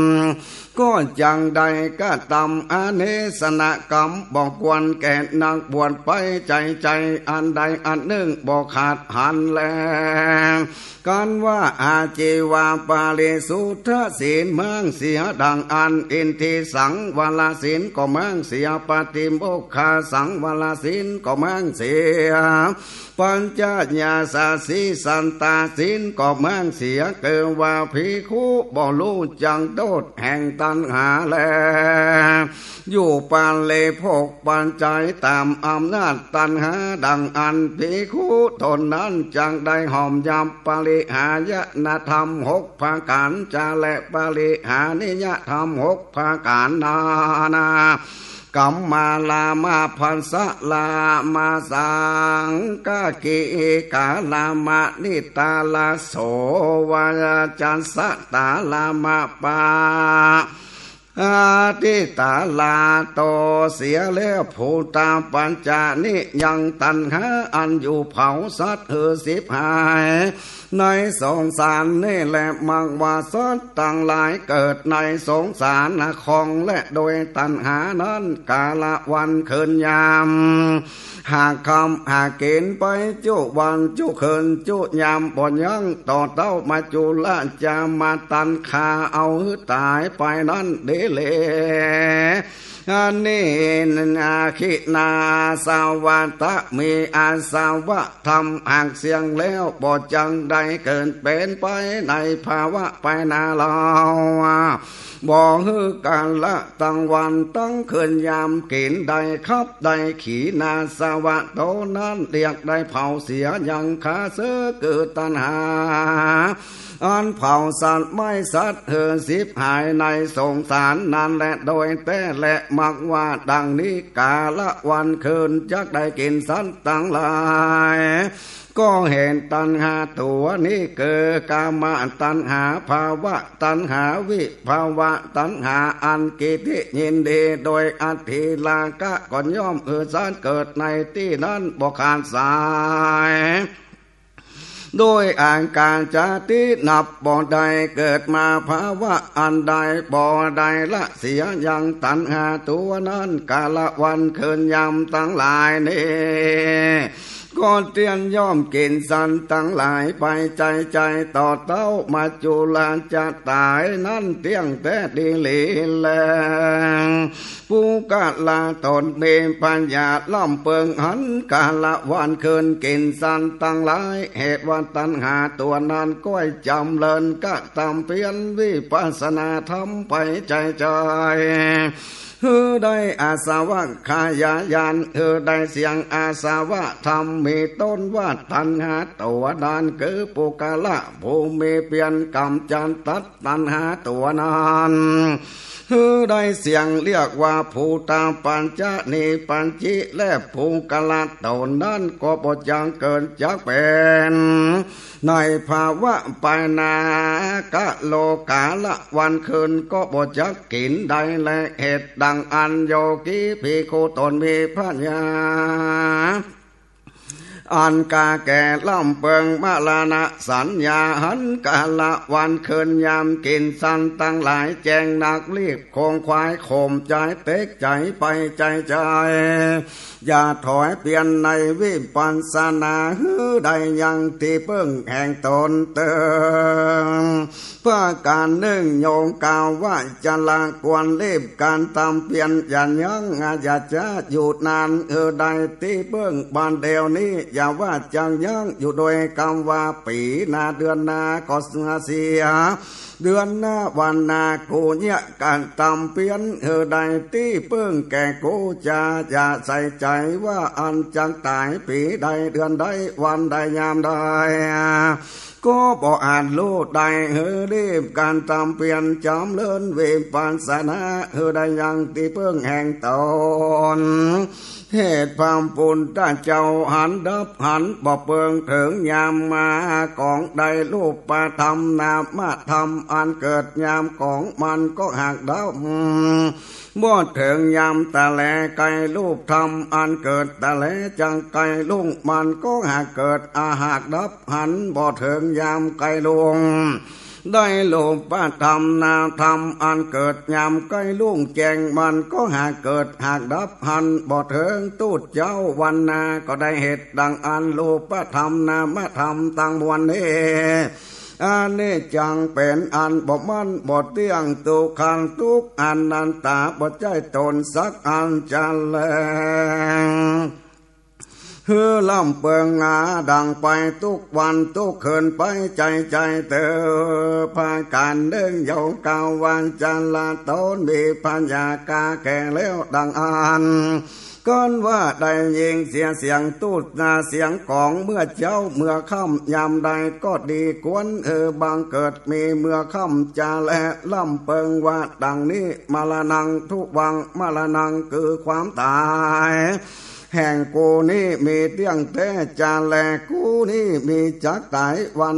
ก็จังใดก็ตำอเนสนกรรมบอกควรแก่นักบวชไปใจอันใดอันหนึ่งบอกขาดหันแล กันว่าอาจีวาปาลิสุทธศีลเมืองเสียดังอันอินทิสังวลศีลก็เมืองเสียปฏิโมกขาสังวลศีลก็เมืองเสียปัญจญาสาสีสันตาศีลก็เมืองเสียเกิดว่าภิกขุบ่รู้จังโทษแห่งตัณหาแลอยู่ปานเลพกปันใจตามอำนาจตัณหาดังอันภิกขุตนนั้นจังได้หอมยำปริหายนธรรม6ประการจาและปริหานิยธรรม6ประการนากัมมาลามาพันสะลามาสังกะกิกาลามานิตาลาโสวาจันสะตาลามาปาอาทิตาลาโตเสียแล้วผู้ตามปัญจานิยังตันหาอันอยู่เผาสัตว์10หายในสงสารนี่แหละมังวาสัตว์ต่างหลายเกิดในสงสารของและโดยตัณหานั้นกาละวันคืนยามหากคำหากเกณฑ์ไปจุวันจุคืนจุยามบ่ยังต่อเต้ามาจุละจะมาตันคาเอาตายไปนั้นเดเลอันนี้นาคินาสาวัตะมีอาสาวะทำห่างเสียงแล้วบ่จังใดเกินเป็นไปในภาวะไปนาลาวบ่ฮือการละตั้งวันตั้งคืนยามกินใดครับใดขีนาสาวะโตนั้นเรียกได้เผาเสียยังคาเสือเกิดตัณหาอันเผาสัตว์ไม่สัตว์10หายในสงสารนั้นและโดยแต่และมักว่าดังนี้กาละวันคืนจักได้กินสัตว์ตั้งหลายก็เห็นตัณหาตัวนี้เกิดกามตัณหาภาวะตัณหาวิภาวะตัณหาอันกิติยินดีโดยอัตถิลากะก่อนย่อมสารเกิดในที่นั้นบ่ขาดสายโดยอ่างการจาตินับบ่ใดเกิดมาภาวะอันใดบ่ใดละเสียยังตัณหาตัวนั้นกาละวันคืนยำตั้งหลายนี้ก่อนเตียนย่อมกินสันตั้งหลายไปใจต่อเต้ามาจุลาจะตายนั้นเตียงแต่ดีลีแลงผู้กาลาตนเมปัญญาล่ำเปิงหันกาละวันคืนกินสันตั้งหลายเหตุว่าตัณหาตัวนั้นก้อยจำเลินกะตามเพียนวิปัสสนาธรรมไปใจได้อาสาวะขายายานได้เสียงอาสาวะธรรมมีต้นว่าตัณหาตัวนั้นคือปุกาละผู้มีเปลี่ยนกรรมจันตัดตัณหาตัวนั้นได้เสียงเรียกว่าผู้ตามปัญจนีปัญจิและภูกาละตนนั้นก็บ่จังเกินจากเป็นในภาวะปานากะโลกาละวันคืนก็บ่จักกินใดและเหตุดังอันโยกีภิกขุตนมีปัญญาอันกาแก่ล่ำเปิงมาลานะสัญญาหันกาละวันคืนยามกินสันตั้งหลายแจงนักรีบโคงควายข่มใจเต็กใจไปใจอย่าถอยเปลี่ยนในวิปัสสนาได้ยังที่เพิ่งแห่งตนเติมเพื่อการนึ่งโยงกล่าวว่าจะละกวนรีบการตามเปลี่ยนอย่ายังอย่าจะหยุดนานใดที่เพิ่งบานเดียวนี้อย่าว่าจังยังอยู่โดยคำว่าปีนาเดือนนาก็เสียเดือนหน้าวันนากูเนี่ยการตำเปลี่ยนใดที่เพิ่งแก่กูจะอย่าใส่ใจว่าอันจังตายปีใดเดือนใดวันใดยามใดก็บ่อ่านรู้ได้รีบการตำเปลี่ยนจำเลินเวปัสสนาได้ยังที่เพิ่งแห่งตนเหตุความปุ่นต้าเจ้าหันดับหันบ่เปิงถึงยามมากองใดรูปปธรรมนามธรรมอันเกิดยามของมันก็หักดับบ่ถึงยามตะแลไกรูปธรรมอันเกิดตะแลจังไกลุ่งมันก็หักเกิดอาหักดับหันบ่ถึงยามไกลลง ได้โลภะธรรมนาธรรมอันเกิดยามใกล้ลุ่งแจงมันก็หากเกิดหากดับหันบ่เถิงตูดเจ้าวันนาก็ได้เหตุดังอันโลภะธรรมนามธรรมต่างมวลนี้อันนี้จังเป็นอันบ่มันบ่เที่ยงตุขันทุกอันนันตาบ่ใจตนสักอันจันแลลำเปิงงาดังไปทุกวันทุกคืนไปใจเตอพาการเดินเยาวกาววันจันละตนมีปัญญากาแก่แล้วดังอ่านก้อนว่าได้ยิงเสียงตูดนาเสียงของเมื่อเจ้าเมื่อค่ำยามใดก็ดีกวนบางเกิดมีเมื่อค่ำจะและล่ำเปิงว่าดังนี้มาลานังทุวังมาลานังคือความตายแห่งกูนี้มีเตี้ยงแต่จาแลกูนี้มีจักตายวัน